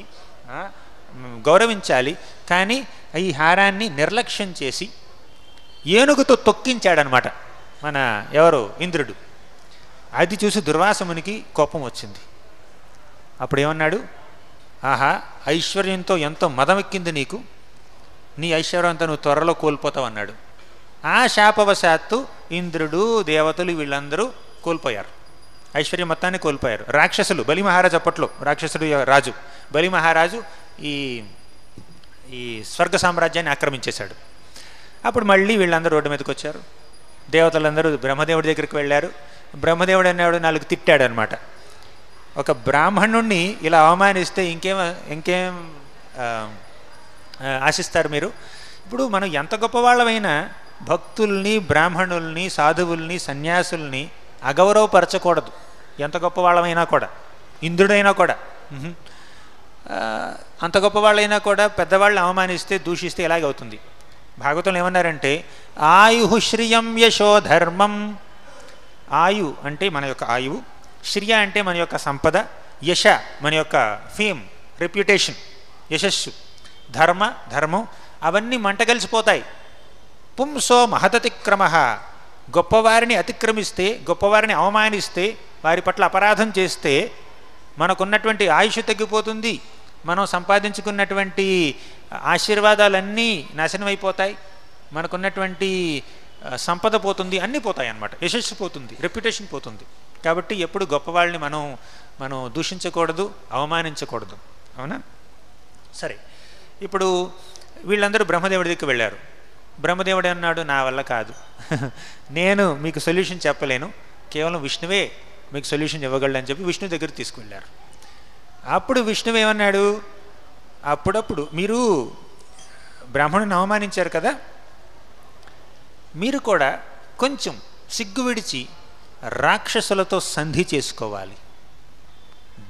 గౌరవించాలి. కానీ ఈ హారాన్ని నిర్లక్ష్యం చేసి ఏనుగుతో తొక్కించాడనమాట మన ఎవరు? ఇంద్రుడు. అది చూసి దుర్వాసమునికి కోపం వచ్చింది. అప్పుడు ఏమన్నాడు? ఆహా, ఐశ్వర్యంతో ఎంతో మదమెక్కింది నీకు, నీ ఐశ్వర్యం అంతా నువ్వు త్వరలో కోల్పోతావు అన్నాడు. ఆ శాపవశాత్తు ఇంద్రుడు, దేవతలు వీళ్ళందరూ కోల్పోయారు, ఐశ్వర్యం మొత్తాన్ని కోల్పోయారు. రాక్షసులు, బలి మహారాజు, అప్పట్లో రాక్షసుడు రాజు బలి మహారాజు ఈ స్వర్గ సామ్రాజ్యాన్ని ఆక్రమించేశాడు. అప్పుడు మళ్ళీ వీళ్ళందరూ రోడ్డు మీదకి వచ్చారు. దేవతలందరూ బ్రహ్మదేవుడి దగ్గరికి వెళ్ళారు. బ్రహ్మదేవుడు అనేవాడు 4 తిట్టాడు అనమాట. ఒక బ్రాహ్మణుణ్ణి ఇలా అవమానిస్తే ఇంకేం ఆశిస్తారు మీరు? ఇప్పుడు మనం ఎంత గొప్పవాళ్ళమైనా భక్తుల్ని, బ్రాహ్మణుల్ని, సాధువుల్ని, సన్యాసుల్ని అగౌరవపరచకూడదు. ఎంత గొప్పవాళ్ళమైనా కూడా, ఇంద్రుడైనా కూడా, అంత గొప్పవాళ్ళైనా కూడా పెద్దవాళ్ళని అవమానిస్తే, దూషిస్తే ఇలాగే అవుతుంది. భాగవతంలో ఏమన్నారంటే, ఆయుః శ్రియం యశో ధర్మం. ఆయు అంటే మన యొక్క ఆయువు, శ్రియ అంటే మన యొక్క సంపద, యశ మన యొక్క ఫేమ్, రెప్యుటేషన్, యశస్సు, ధర్మం అవన్నీ మంట కలిసిపోతాయి. పుంసో మహదతిక్రమ. గొప్పవారిని అతిక్రమిస్తే, గొప్పవారిని అవమానిస్తే, వారి పట్ల అపరాధం చేస్తే మనకున్నటువంటి ఆయుష్ తగ్గిపోతుంది. మనం సంపాదించుకున్నటువంటి ఆశీర్వాదాలన్నీ నాశనం అయిపోతాయి, మనకున్నటువంటి సంపద పోతుంది, అన్నీ పోతాయి అన్నమాట. యశస్సు పోతుంది, రెప్యుటేషన్ పోతుంది. కాబట్టి ఎప్పుడు గొప్పవాళ్ళని మనం దూషించకూడదు, అవమానించకూడదు. అవునా? సరే, ఇప్పుడు వీళ్ళందరూ బ్రహ్మదేవుడి దగ్గరికి వెళ్ళారు. బ్రహ్మదేవుడు అన్నాడు, నా వల్ల కాదు, నేను మీకు సొల్యూషన్ చెప్పలేను, కేవలం విష్ణువే మీకు సొల్యూషన్ ఇవ్వగలడని చెప్పి విష్ణు దగ్గరికి తీసుకువెళ్ళారు. అప్పుడు విష్ణువు ఏమన్నాడు? అప్పుడప్పుడు మీరు బ్రాహ్మణుని అవమానించారు కదా, మీరు కూడా కొంచెం సిగ్గు విడిచి రాక్షసులతో సంధి చేసుకోవాలి.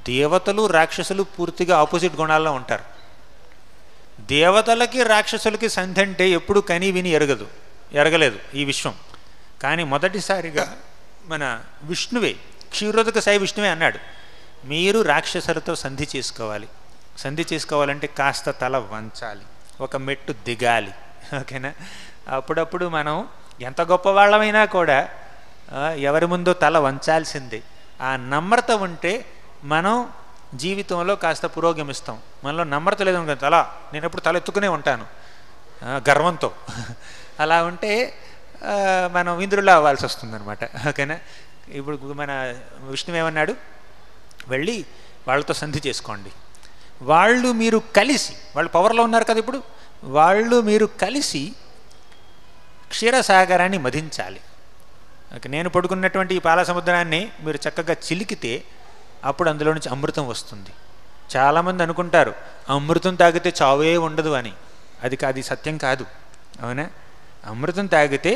దేవతలు రాక్షసులు పూర్తిగా ఆపోజిట్ గుణాల్లో ఉంటారు. దేవతలకి రాక్షసులకి సంధి అంటే ఎప్పుడు కని విని ఎరగలేదు ఈ విశ్వం. కానీ మొదటిసారిగా మన విష్ణువే, క్షీరోదక సాయి విష్ణువే అన్నాడు, మీరు రాక్షసులతో సంధి చేసుకోవాలి. సంధి చేసుకోవాలంటే కాస్త తల వంచాలి, ఒక మెట్టు దిగాలి. ఓకేనా? అప్పుడప్పుడు మనం ఎంత గొప్పవాళ్ళమైనా కూడా ఎవరి ముందో తల వంచాల్సిందే. ఆ నమ్రత ఉంటే మనం జీవితంలో కాస్త పురోగమిస్తాం. మనలో నమ్రత లేదనుకో, నేను ఎప్పుడు తల ఎత్తుకునే ఉంటాను గర్వంతో. అలా ఉంటే మనం ఇంద్రులా అవ్వాల్సి వస్తుందన్నమాట. ఓకేనా? ఇప్పుడు మన విష్ణువు ఏమన్నాడు? వెళ్ళి వాళ్ళతో సంధి చేసుకోండి. మీరు కలిసి, వాళ్ళు పవర్లో ఉన్నారు కదా ఇప్పుడు, మీరు కలిసి క్షీరసాగరాన్ని మధించాలి. నేను పడుకున్నటువంటి ఈ పాల సముద్రాన్ని మీరు చక్కగా చిలికితే అప్పుడు అందులో నుంచి అమృతం వస్తుంది. చాలామంది అనుకుంటారు అమృతం తాగితే చావే ఉండదు అని. అది సత్యం కాదు. అవునా? అమృతం తాగితే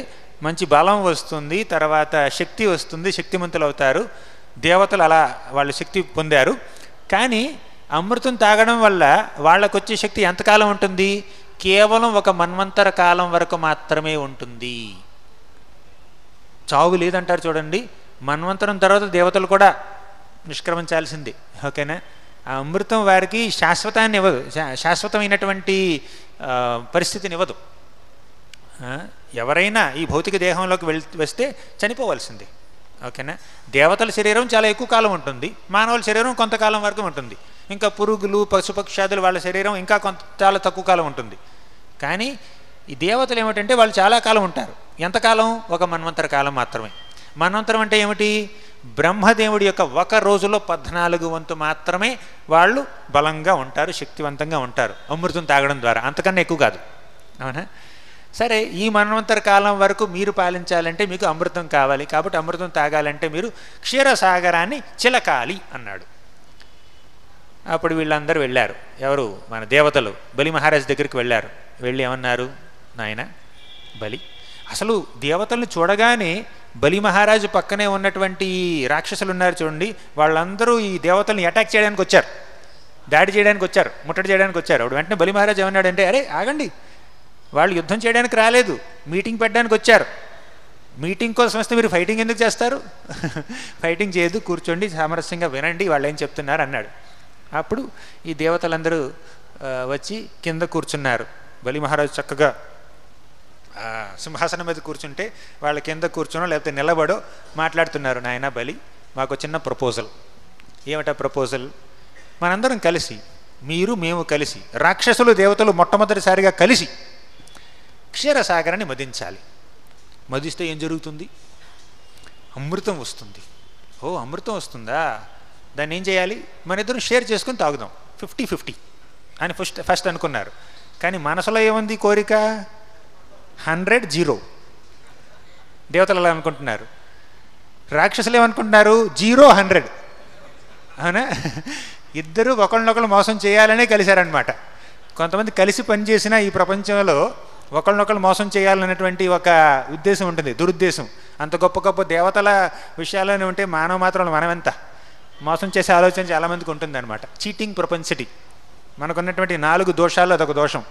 మంచి బలం వస్తుంది, తర్వాత శక్తి వస్తుంది, శక్తిమంతులు అవుతారు. దేవతలు అలా వాళ్ళు శక్తి పొందారు. కానీ అమృతం తాగడం వల్ల వాళ్ళకు వచ్చే శక్తి ఎంతకాలం ఉంటుంది? కేవలం ఒక మన్వంతర కాలం వరకు మాత్రమే ఉంటుంది. చావు లేదంటారు చూడండి. మన్వంతరం తర్వాత దేవతలు కూడా నిష్క్రమించాల్సిందే. ఓకేనా? ఆ అమృతం వారికి శాశ్వతాన్ని ఇవ్వదు, శాశ్వతమైనటువంటి పరిస్థితిని ఇవ్వదు. ఎవరైనా ఈ భౌతిక దేహంలోకి వస్తే చనిపోవాల్సిందే. ఓకేనా? దేవతల శరీరం చాలా ఎక్కువ కాలం ఉంటుంది, మానవుల శరీరం కొంతకాలం వరకు ఉంటుంది. ఇంకా పురుగులు, పశుపక్షాదులు వాళ్ళ శరీరం ఇంకా చాలా తక్కువ కాలం ఉంటుంది. కానీ ఈ దేవతలు ఏమిటంటే వాళ్ళు చాలా కాలం ఉంటారు. ఎంతకాలం? ఒక మన్వంతర కాలం మాత్రమే. మన్వంతరం అంటే ఏమిటి? బ్రహ్మదేవుడి యొక్క ఒక రోజులో 14 వంతు మాత్రమే వాళ్ళు బలంగా ఉంటారు, శక్తివంతంగా ఉంటారు అమృతం తాగడం ద్వారా. అంతకన్నా ఎక్కువ కాదు. అవునా? సరే, ఈ మన్వంతర కాలం వరకు మీరు పాలించాలంటే మీకు అమృతం కావాలి. కాబట్టి అమృతం తాగాలంటే మీరు క్షీరసాగరాన్ని చిలకాలి అన్నాడు. అప్పుడు వీళ్ళందరూ వెళ్ళారు. ఎవరు? మన దేవతలు బలి మహారాజ్ దగ్గరికి వెళ్ళారు. వెళ్ళి ఏమన్నారు? నాయన బలి, అసలు దేవతలను చూడగానే బలి మహారాజు పక్కనే ఉన్నటువంటి రాక్షసులు ఉన్నారు చూడండి, వాళ్ళందరూ ఈ దేవతల్ని అటాక్ చేయడానికి వచ్చారు, దాడి చేయడానికి వచ్చారు, ముట్టడి చేయడానికి వచ్చారు. అప్పుడు వెంటనే బలి మహారాజు ఏమన్నాడంటే, అరే ఆగండి, వాళ్ళు యుద్ధం చేయడానికి రాలేదు, మీటింగ్ పెట్టడానికి వచ్చారు. మీటింగ్ కోసం వస్తే మీరు ఫైటింగ్ ఎందుకు చేస్తారు? ఫైటింగ్ చేయదు, కూర్చోండి, సామరస్యంగా వినండి వాళ్ళు ఏం చెప్తున్నారు అన్నాడు. అప్పుడు ఈ దేవతలందరూ వచ్చి కింద కూర్చున్నారు. బలి మహారాజు చక్కగా సింహాసనం మీద కూర్చుంటే వాళ్ళ కింద కూర్చోనో లేకపోతే నిలబడో మాట్లాడుతున్నారు. నాయన బలి, మాకు చిన్న ప్రపోజల్. ఏమిటా ప్రపోజల్? మనందరం కలిసి, మీరు మేము కలిసి, రాక్షసులు దేవతలు మొట్టమొదటిసారిగా కలిసి క్షీరసాగరాన్ని మదించాలి. మదిస్తే ఏం జరుగుతుంది? అమృతం వస్తుంది. ఓ అమృతం వస్తుందా? దాన్ని ఏం చేయాలి? మన ఇద్దరం షేర్ చేసుకుని తాగుదాం, 50-50 అని ఫస్ట్ అనుకున్నారు. కానీ మనసులో ఏముంది కోరిక? 100-0. దేవతలు అలా అనుకుంటున్నారు. రాక్షసులు ఏమనుకుంటున్నారు? 0-100. అవునా? ఇద్దరు ఒకళ్ళనొకళ్ళు మోసం చేయాలనే కలిశారనమాట. కొంతమంది కలిసి పనిచేసిన ఈ ప్రపంచంలో ఒకళ్ళనొకళ్ళు మోసం చేయాలన్నటువంటి ఒక ఉద్దేశం ఉంటుంది, దురుద్దేశం. అంత గొప్ప గొప్ప దేవతల విషయాల్లోనే ఉంటే మానవ మాత్రం మనమెంత మోసం చేసే ఆలోచన చాలామందికి ఉంటుందన్నమాట. చీటింగ్ ప్రొపెన్సిటీ మనకున్నటువంటి 4 దోషాల్లో అదొక దోషం,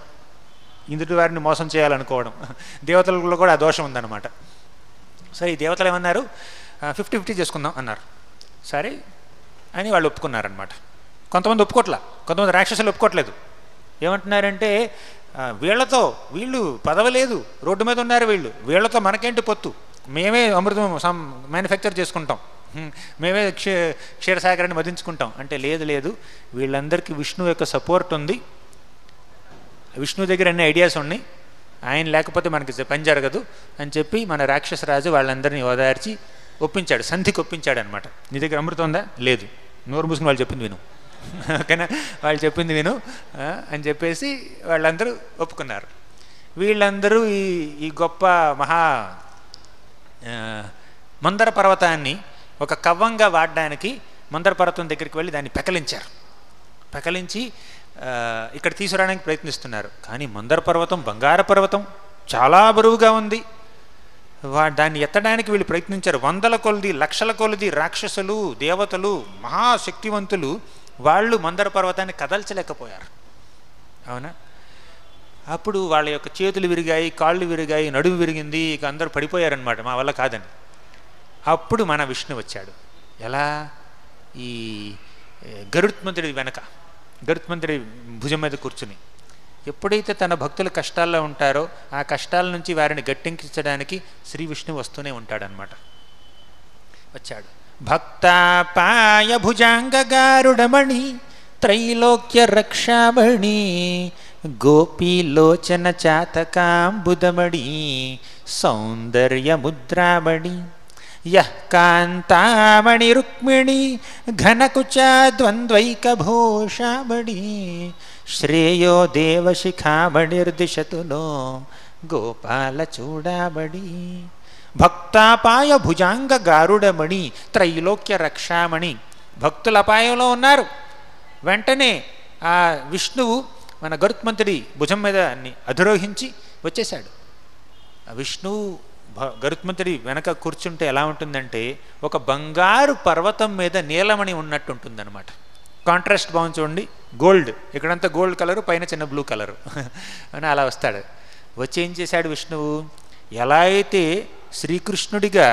ఇందుటి వారిని మోసం చేయాలనుకోవడం. దేవతలలో కూడా ఆ దోషం ఉందన్నమాట. సరే, ఈ దేవతలు ఏమన్నారు? 50-50 చేసుకుందాం అన్నారు. సరే అని వాళ్ళు ఒప్పుకున్నారనమాట. కొంతమంది ఒప్పుకోట్లా, కొంతమంది రాక్షసులు ఒప్పుకోవట్లేదు. ఏమంటున్నారంటే, వీళ్లతో, వీళ్ళు పదవి లేదు, రోడ్డు మీద ఉన్నారు వీళ్ళు, వీళ్లతో మనకేంటి పొత్తు, మేమే అమృతం మ్యానుఫ్యాక్చర్ చేసుకుంటాం, మేమే క్షీరసాగరాన్ని మదించుకుంటాం అంటే, లేదు లేదు, వీళ్ళందరికీ విష్ణువు యొక్క సపోర్ట్ ఉంది, విష్ణువు దగ్గర అన్ని ఐడియాస్ ఉన్నాయి, ఆయన లేకపోతే మనకి పని జరగదు అని చెప్పి మన రాక్షసరాజు వాళ్ళందరినీ ఓదార్చి ఒప్పించాడు, సంధికి ఒప్పించాడు అనమాట. నీ దగ్గర అమృతం ఉందా? లేదు. నోరు మూసుకుని వాళ్ళు చెప్పింది విను, ఓకేనా, వాళ్ళు చెప్పింది విను అని చెప్పేసి వాళ్ళందరూ ఒప్పుకున్నారు. వీళ్ళందరూ ఈ గొప్ప మహా మందర పర్వతాన్ని ఒక కవ్వంగా వాడడానికి మందర పర్వతం దగ్గరికి వెళ్ళి దాన్ని పెకలించారు. పెకలించి ఇక్కడ తీసుకురావడానికి ప్రయత్నిస్తున్నారు. కానీ మందర పర్వతం బంగార పర్వతం, చాలా బరువుగా ఉంది. దాన్ని ఎత్తడానికి వీళ్ళు ప్రయత్నించారు. 100ల కొలది, లక్షల కొలది రాక్షసులు, దేవతలు, మహాశక్తివంతులు, వాళ్ళు మందర పర్వతాన్ని కదల్చలేకపోయారు. అవునా? అప్పుడు వాళ్ళ యొక్క చేతులు విరిగాయి, కాళ్ళు విరిగాయి, నడుము విరిగింది, ఇక అందరూ పడిపోయారనమాట, మా వల్ల కాదని. అప్పుడు మన విష్ణు వచ్చాడు. ఎలా? ఈ గరుత్మంతుడి వెనక, గరుత్మంతుడి భుజం మీద కూర్చుని, ఎప్పుడైతే తన భక్తులు కష్టాల్లో ఉంటారో ఆ కష్టాల నుంచి వారిని గట్టెక్కించడానికి శ్రీ విష్ణువు వస్తూనే ఉంటాడనమాట. వచ్చాడు. భక్తాపాయ భుజాంగగారుడమణి త్రైలోక్య రక్షామణి గోపీలోచన చాతకాంబుదమణి సౌందర్య ముద్రామణి యః కాంతామణి రుక్మిణి ఘనకుచ ద్వంద్వైకభూషామణి శ్రేయో దేవశిఖామణిర్దిశతు నో గోపాల చూడామణి. భక్తాపాయ భుజాంగ గారుడమణి త్రైలోక్య రక్షామణి. భక్తుల అపాయంలో ఉన్నారు. వెంటనే ఆ విష్ణువు మన గరుత్మంతుడి భుజం మీద అధిరోహించి వచ్చేశాడు. ఆ విష్ణువు గరుత్మంతుడి వెనక కూర్చుంటే ఎలా ఉంటుందంటే, ఒక బంగారు పర్వతం మీద నీలమణి ఉన్నట్టు ఉంటుందన్నమాట. కాంట్రాస్ట్ బాగుంది చూడండి, గోల్డ్, ఇక్కడంతా గోల్డ్ కలరు, పైన చిన్న బ్లూ కలరు అని అలా వస్తాడు. వచ్చి ఏం చేశాడు విష్ణువు? ఎలా అయితే శ్రీకృష్ణుడిగా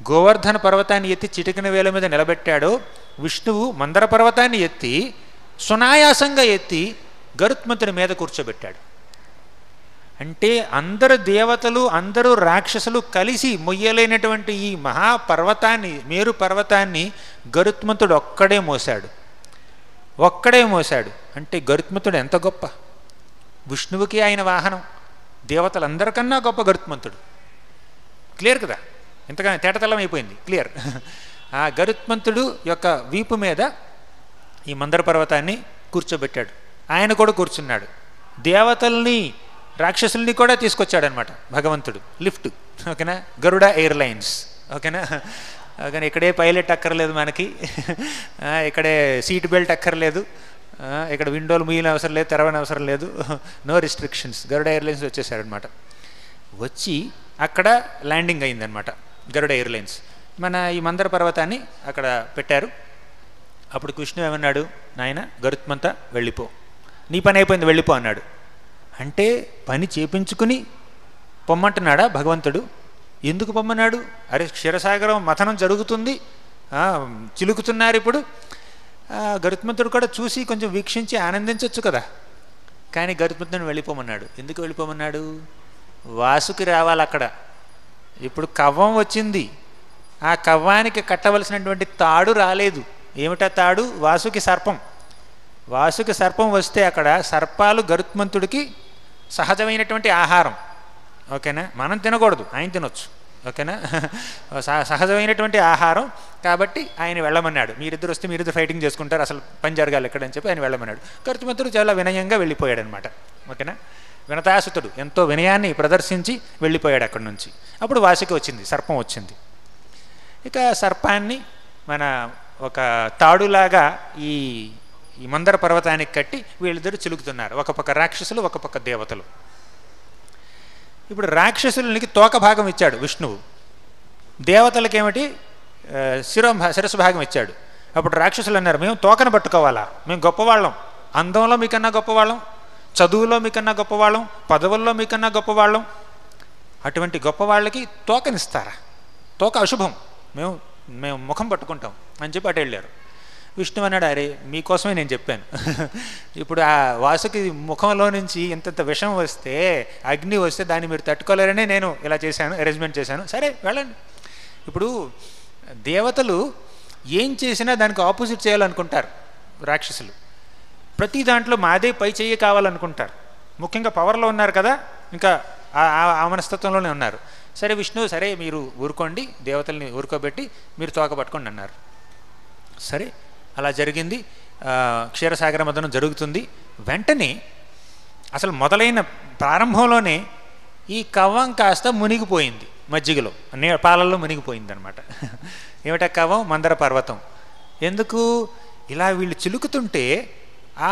గోవర్ధన పర్వతాన్ని ఎత్తి చిటికిన వేల మీద నిలబెట్టాడో, విష్ణువు మందర పర్వతాన్ని ఎత్తి సునాయాసంగా ఎత్తి గరుత్మంతుడి మీద కూర్చోబెట్టాడు. అంటే అందరు దేవతలు, అందరూ రాక్షసులు కలిసి మొయ్యలేనటువంటి ఈ మహాపర్వతాన్ని, మేరు పర్వతాన్ని గరుత్మంతుడు ఒక్కడే మోసాడు. ఒక్కడే మోసాడు. అంటే గరుత్మంతుడు ఎంత గొప్ప! విష్ణువుకి ఆయన వాహనం, దేవతలందరికన్నా గొప్ప గరుత్మంతుడు. క్లియర్ కదా? ఇంతగా తేటతెల్లం అయిపోయింది, క్లియర్. ఆ గరుత్మంతుడు యొక్క వీపు మీద ఈ మందర పర్వతాన్ని కూర్చోబెట్టాడు. ఆయన కూడా కూర్చున్నాడు. దేవతల్ని, రాక్షసుల్ని కూడా తీసుకొచ్చాడనమాట భగవంతుడు. లిఫ్ట్, ఓకేనా, గరుడ ఎయిర్లైన్స్, ఓకేనా. కానీ ఇక్కడే పైలట్ అక్కర్లేదు మనకి, ఇక్కడే సీట్ బెల్ట్ అక్కర్లేదు, ఇక్కడ విండోలు మూయని అవసరం లేదు, తెరవని అవసరం లేదు, నో రిస్ట్రిక్షన్స్. గరుడ ఎయిర్లైన్స్ వచ్చేసాడనమాట. వచ్చి అక్కడ ల్యాండింగ్ అయిందనమాట. గరుడ ఎయిర్లైన్స్. మన ఈ మందర పర్వతాన్ని అక్కడ పెట్టారు. అప్పుడు కృష్ణుడు ఏమన్నాడు, నాయన గరుత్మంత వెళ్ళిపో, నీ పని అయిపోయింది వెళ్ళిపో అన్నాడు. అంటే పని చేపించుకుని పొమ్మంటున్నాడా భగవంతుడు? ఎందుకు పొమ్మన్నాడు? అరే క్షీరసాగరం మథనం జరుగుతుంది, చిలుకుతున్నారు ఇప్పుడు. గరుత్మంతుడు కూడా చూసి కొంచెం వీక్షించి ఆనందించవచ్చు కదా. కానీ గరుత్మంతుడిని వెళ్ళిపోమన్నాడు. ఎందుకు వెళ్ళిపోమన్నాడు? వాసుకి రావాలి అక్కడ. ఇప్పుడు కవ్వం వచ్చింది, ఆ కవ్వానికి కట్టవలసినటువంటి తాడు రాలేదు. ఏమిటా తాడు? వాసుకి సర్పం. వాసుకి సర్పం వస్తే అక్కడ సర్పాలు గరుత్మంతుడికి సహజమైనటువంటి ఆహారం. ఓకేనా? మనం తినకూడదు, ఆయన తినొచ్చు. ఓకేనా? సహజమైనటువంటి ఆహారం కాబట్టి ఆయన వెళ్ళమన్నాడు. మీరిద్దరు వస్తే మీరిద్దరు ఫైటింగ్ చేసుకుంటారు, అసలు పని జరగాలి ఎక్కడని చెప్పి ఆయన వెళ్ళమన్నాడు. గరుత్మంతుడు చాలా వినయంగా వెళ్ళిపోయాడు అనమాట. ఓకేనా? వినతాసుతుడు ఎంతో వినయాన్ని ప్రదర్శించి వెళ్ళిపోయాడు అక్కడి నుంచి. అప్పుడు వాసుకి వచ్చింది, సర్పం వచ్చింది. ఇక సర్పాన్ని మన ఒక తాడులాగా ఈ మందర పర్వతానికి కట్టి వీళ్ళిద్దరు చిలుకుతున్నారు. ఒక పక్క రాక్షసులు, ఒక పక్క దేవతలు. ఇప్పుడు రాక్షసులకి తోక భాగం ఇచ్చాడు విష్ణువు, దేవతలకేమిటి శిరస్సు భాగం ఇచ్చాడు. అప్పుడు రాక్షసులు అన్నారు, మేము తోకను పట్టుకోవాలా, మేము గొప్పవాళ్ళం, అందంలో మీకన్నా గొప్పవాళ్ళం, చదువులో మీకన్నా గొప్పవాళ్ళం, పదవుల్లో మీకన్నా గొప్పవాళ్ళం, అటువంటి గొప్పవాళ్ళకి తోకనిస్తారా? తోక అశుభం, మేము ముఖం పట్టుకుంటాం అని చెప్పి అటు వెళ్ళారు. విష్ణు అన్నాడు, అరే మీకోసమే నేను చెప్పాను. ఇప్పుడు ఆ వాసుకి ముఖంలో నుంచి ఇంతంత విషం వస్తే, అగ్ని వస్తే దాన్ని మీరు తట్టుకోలేరనే నేను ఇలా చేశాను, అరేంజ్మెంట్ చేశాను. సరే వెళ్ళండి. ఇప్పుడు దేవతలు ఏం చేసినా దానికి ఆపోజిట్ చేయాలనుకుంటారు రాక్షసులు. ప్రతి దాంట్లో మాదే పై చెయ్యి కావాలనుకుంటారు. ముఖ్యంగా పవర్లో ఉన్నారు కదా, ఇంకా ఆ మనస్తత్వంలోనే ఉన్నారు. సరే విష్ణు, సరే మీరు ఊరుకోండి, దేవతల్ని ఊరుకోబెట్టి మీరు తోక పట్టుకోండి అన్నారు. సరే అలా జరిగింది. క్షీరసాగర మథనం జరుగుతుంది. వెంటనే అసలు మొదలైన ప్రారంభంలోనే ఈ కవ్వం కాస్త మునిగిపోయింది, మజ్జిగలో పాలల్లో మునిగిపోయింది అనమాట. ఏమిటా కవ్వం? మందర పర్వతం. ఎందుకు ఇలా వీళ్ళు చిలుకుతుంటే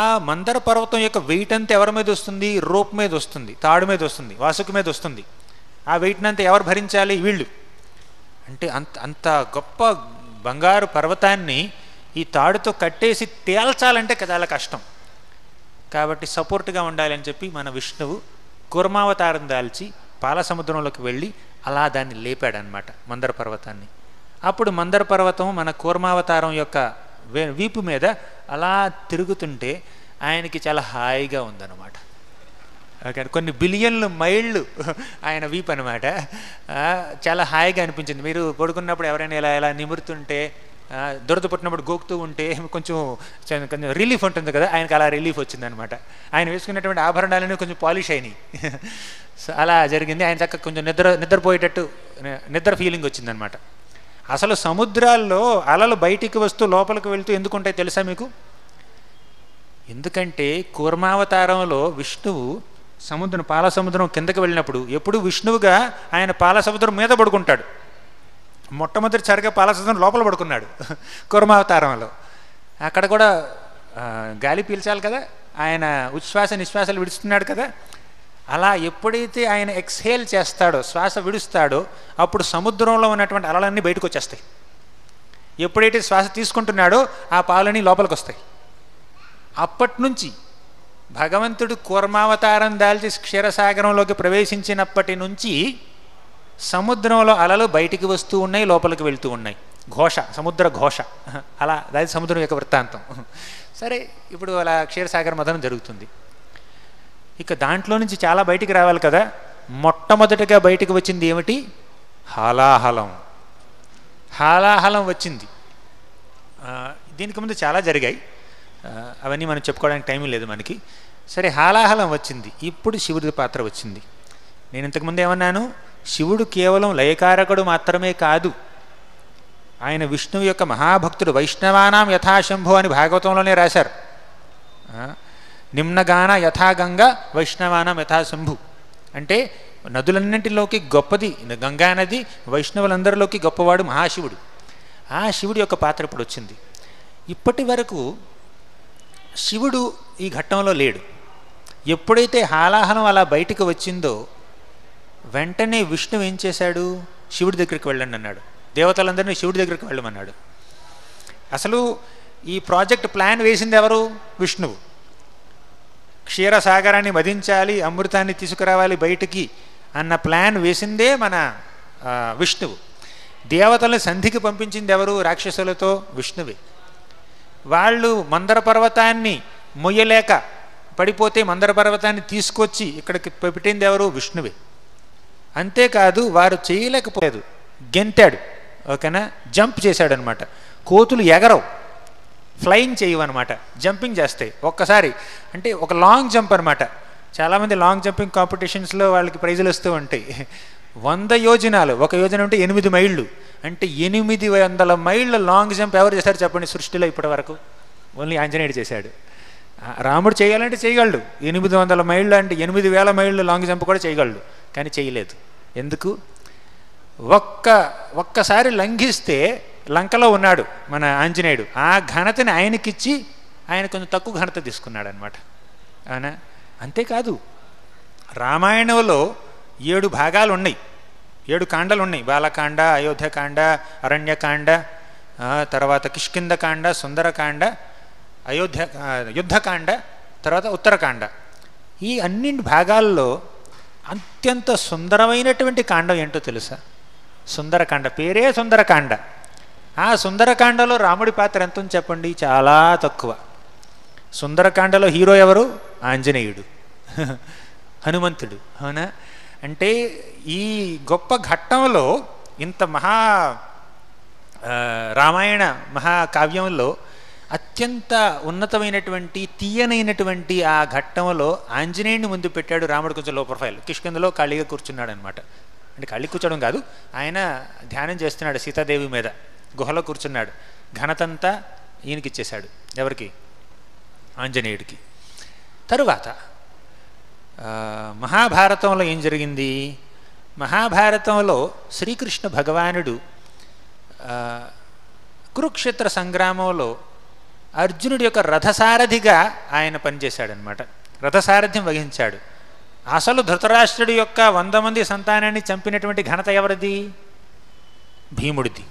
ఆ మందర పర్వతం యొక్క వెయిట్ అంతా ఎవరి మీద వస్తుంది? రోప్ మీద వస్తుంది, తాడు మీద వస్తుంది, వాసుకి మీద వస్తుంది. ఆ వెయిట్నంతా ఎవరు భరించాలి? వీళ్ళు. అంటే అంత గొప్ప బంగారు పర్వతాన్ని ఈ తాడుతో కట్టేసి తేల్చాలంటే చాలా కష్టం. కాబట్టి సపోర్ట్గా ఉండాలని చెప్పి మన విష్ణువు కూర్మావతారం దాల్చి పాల సముద్రంలోకి వెళ్ళి అలా దాన్ని లేపాడనమాట, మందర పర్వతాన్ని. అప్పుడు మందర పర్వతం మన కూర్మావతారం యొక్క వీపు మీద అలా తిరుగుతుంటే ఆయనకి చాలా హాయిగా ఉందన్నమాట. ఓకే, కొన్ని బిలియన్లు మైళ్ళు ఆయన వీపు అనమాట. చాలా హాయిగా అనిపించింది. మీరు పడుకున్నప్పుడు ఎవరైనా ఇలా నిమురుతుంటే, దురద పుట్టినప్పుడు గోకుతూ ఉంటే కొంచెం రిలీఫ్ ఉంటుంది కదా, ఆయనకు అలా రిలీఫ్ వచ్చిందనమాట. ఆయన వేసుకున్నటువంటి ఆభరణాలన్నీ కొంచెం పాలిష్ అయినాయి. సో అలా జరిగింది. ఆయన చక్కగా కొంచెం నిద్రపోయేటట్టు నిద్ర ఫీలింగ్ వచ్చిందనమాట. అసలు సముద్రాల్లో అలలు బయటికి వస్తూ లోపలికి వెళ్తూ ఎందుకుంటాయి తెలుసా మీకు? ఎందుకంటే కూర్మావతారంలో విష్ణువు పాల సముద్రం కిందకి వెళ్ళినప్పుడు ఎప్పుడు విష్ణువుగా ఆయన పాల సముద్రం మీద పడుకుంటాడు. మొట్టమొదటిసారిగా పాల సముద్రం లోపల పడుకున్నాడు కూర్మావతారంలో. అక్కడ కూడా గాలి పీల్చాలి కదా, ఆయన ఉచ్ఛ్వాస నిశ్వాసాలు విడుస్తున్నాడు కదా. అలా ఎప్పుడైతే ఆయన ఎక్స్హేల్ చేస్తాడో, శ్వాస విడుస్తాడో, అప్పుడు సముద్రంలో ఉన్నటువంటి అలలన్నీ బయటకు వచ్చేస్తాయి. ఎప్పుడైతే శ్వాస తీసుకుంటున్నాడో ఆ పాలని లోపలికి వస్తాయి. అప్పటి నుంచి భగవంతుడు కూర్మావతారం దాల్చి క్షీరసాగరంలోకి ప్రవేశించినప్పటి నుంచి సముద్రంలో అలలు బయటికి వస్తూ ఉన్నాయి, లోపలికి వెళ్తూ ఉన్నాయి. ఘోష, సముద్ర ఘోష. అలా అది సముద్రం యొక్క వృత్తాంతం. సరే, ఇప్పుడు అలా క్షీరసాగర మథనం జరుగుతుంది. ఇక దాంట్లో నుంచి చాలా బయటికి రావాలి కదా. మొట్టమొదటిగా బయటికి వచ్చింది ఏమిటి? హాలాహలం. హాలాహలం వచ్చింది. దీనికి ముందు చాలా జరిగాయి, అవన్నీ మనం చెప్పుకోవడానికి టైం లేదు మనకి. సరే, హాలాహలం వచ్చింది. ఇప్పుడు శివుడి పాత్ర వచ్చింది. నేను ఇంతకుముందు ఏమన్నాను? శివుడు కేవలం లయకారకుడు మాత్రమే కాదు, ఆయన విష్ణువు యొక్క మహాభక్తుడు. వైష్ణవానాం యథాశంభు అని భాగవతంలోనే రాశారు. నిమ్నగాన యథాగంగా వైష్ణవానాం యథాశంభు అంటే నదులన్నింటిలోకి గొప్పది గంగా నది, వైష్ణవులందరిలోకి గొప్పవాడు మహాశివుడు. ఆ శివుడి యొక్క పాత్ర ఇప్పుడు వచ్చింది. ఇప్పటి వరకు శివుడు ఈ ఘట్టంలో లేడు. ఎప్పుడైతే హాలాహలం అలా బయటికి వచ్చిందో వెంటనే విష్ణువు ఏం చేశాడు? శివుడి దగ్గరికి వెళ్ళండి అన్నాడు. దేవతలందరినీ శివుడి దగ్గరికి వెళ్ళమన్నాడు. అసలు ఈ ప్రాజెక్ట్ ప్లాన్ వేసింది ఎవరు? విష్ణువు. క్షీరసాగరాన్ని వధించాలి, అమృతాన్ని తీసుకురావాలి బయటికి అన్న ప్లాన్ వేసిందే మన విష్ణువు. దేవతల్ని సంధికి పంపించింది ఎవరు? రాక్షసులతో విష్ణువే. వాళ్ళు మందర పర్వతాన్ని మొయ్యలేక పడిపోతే మందర పర్వతాన్ని తీసుకొచ్చి ఇక్కడికి పెట్టింది ఎవరు? విష్ణువే. అంతేకాదు వారు చేయలేకపోలేదు, గెంతాడు. ఓకేనా? జంప్ చేశాడనమాట. కోతులు ఎగరవు, ఫ్లయింగ్ చేయవన్నమాట, జంపింగ్ చేస్తాయి ఒక్కసారి. అంటే ఒక లాంగ్ జంప్ అనమాట. చాలామంది లాంగ్ జంపింగ్ కాంపిటీషన్స్లో వాళ్ళకి ప్రైజులు వస్తూ ఉంటాయి. 100 యోజనాలు, 1 యోజన అంటే 8 మైళ్ళు, అంటే 800 మైళ్ళ లాంగ్ జంప్ ఎవరు చేశారు చెప్పండి సృష్టిలో ఇప్పటి వరకు? ఓన్లీ ఆంజనేయుడు చేశాడు. రాముడు చేయాలంటే చేయగలడు. 800 మైళ్ళు అంటే 8000 మైళ్ళు లాంగ్ జంప్ కూడా చేయగలడు, కానీ చేయలేదు. ఎందుకు? ఒక్కసారి లంఘిస్తే, లంకలో ఉన్నాడు మన ఆంజనేయుడు, ఆ ఘనతని ఆయనకిచ్చి ఆయన కొంచెం తక్కువ ఘనత తీసుకున్నాడు అనమాట. అవునా? అంతేకాదు రామాయణంలో 7 భాగాలు ఉన్నాయి, 7 కాండలు ఉన్నాయి. బాలకాండ, అయోధ్యకాండ, అరణ్యకాండ, తర్వాత కిష్కింధకాండ, సుందరకాండ, యుద్ధకాండ, తర్వాత ఉత్తరకాండ. ఈ అన్నింటి భాగాల్లో అత్యంత సుందరమైనటువంటి కాండం ఏంటో తెలుసా? సుందరకాండ. పేరే సుందరకాండ. ఆ సుందరకాండలో రాముడి పాత్ర ఎంత ఉంది చెప్పండి? చాలా తక్కువ. సుందరకాండలో హీరో ఎవరు? ఆంజనేయుడు, హనుమంతుడు. అవునా? అంటే ఈ గొప్ప ఘట్టంలో, ఇంత రామాయణ మహాకావ్యంలో అత్యంత ఉన్నతమైనటువంటి తీయనైనటువంటి ఆ ఘట్టంలో ఆంజనేయుడిని ముందు పెట్టాడు రాముడు. కొంచెం లో ప్రొఫైల్, కిష్కింధలో ఖాళీగా కూర్చున్నాడు అనమాట. అంటే ఖాళీ కూర్చోడం కాదు, ఆయన ధ్యానం చేస్తున్నాడు సీతాదేవి మీద, గుహలో కూర్చున్నాడు. ఘనతంతా ఈయనకి ఇచ్చేశాడు. ఎవరికి? ఆంజనేయుడికి. తరువాత మహాభారతంలో ఏం జరిగింది? మహాభారతంలో శ్రీకృష్ణ భగవానుడు కురుక్షేత్ర సంగ్రామంలో అర్జునుడి యొక్క రథసారథిగా ఆయన పనిచేశాడనమాట. రథసారథ్యం వహించాడు. అసలు ధృతరాష్ట్రుడి యొక్క 100 మంది సంతానాన్ని చంపినటువంటి ఘనత ఎవరిది? భీముడిది.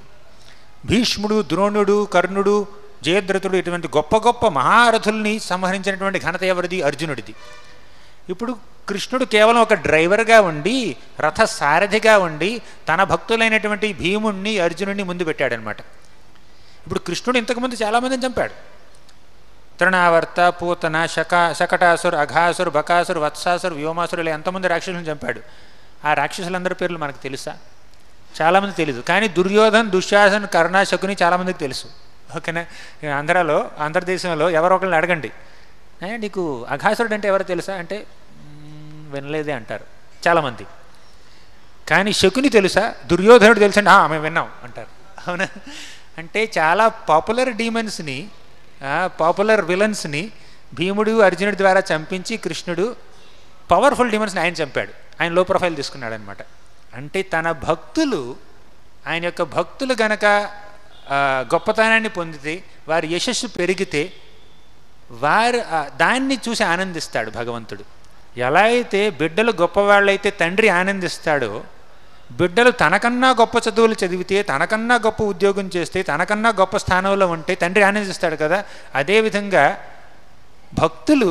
భీష్ముడు, ద్రోణుడు, కర్ణుడు, జయద్రథుడు, ఇటువంటి గొప్ప గొప్ప మహారథుల్ని సంహరించినటువంటి ఘనత ఎవరిది? అర్జునుడిది. ఇప్పుడు కృష్ణుడు కేవలం ఒక డ్రైవర్గా ఉండి, రథసారథిగా ఉండి, తన భక్తులైనటువంటి భీముణ్ణి, అర్జునుడిని ముందు పెట్టాడనమాట. ఇప్పుడు కృష్ణుడు ఇంతకుముందు చాలామందిని చంపాడు. తృణావర్త, పూతన, శకటాసురు, అఘాసురు, బకాసురు, వత్సాసురు, వ్యోమాసురు, ఇలా ఎంతమంది రాక్షసులను చంపాడు. ఆ రాక్షసులందరి పేర్లు మనకు తెలుసా? చాలామంది తెలీదు. కానీ దుర్యోధన్, దుశ్శాసన్, కర్ణ, శకుని చాలామందికి తెలుసు. ఓకేనా? ఆంధ్రదేశంలో ఎవరో ఒకరిని అడగండి, నీకు అఘాసురుడు అంటే ఎవరో తెలుసా అంటే వినలేదే అంటారు చాలామంది. కానీ శకుని తెలుసా, దుర్యోధనుడు తెలుసా అంటే మేము విన్నాం అంటారు. అవునా? అంటే చాలా పాపులర్ డీమన్స్ని, పాపులర్ విలన్స్ని భీముడు, అర్జునుడి ద్వారా చంపించి కృష్ణుడు పవర్ఫుల్ డీమన్స్ని ఆయన చంపాడు. ఆయన లో ప్రొఫైల్ తీసుకున్నాడు అనమాట. అంటే తన భక్తులు, ఆయన యొక్క భక్తులు గనక గొప్పతనాన్ని పొందితే, వారి యశస్సు పెరిగితే వారు దాన్ని చూసి ఆనందిస్తాడు భగవంతుడు. ఎలా అయితే బిడ్డలు గొప్పవాళ్ళైతే తండ్రి ఆనందిస్తాడో, బిడ్డలు తనకన్నా గొప్ప చదువులు చదివితే, తనకన్నా గొప్ప ఉద్యోగం చేస్తే, తనకన్నా గొప్ప స్థానంలో ఉంటే తండ్రి ఆనందిస్తాడు కదా. అదేవిధంగా భక్తులు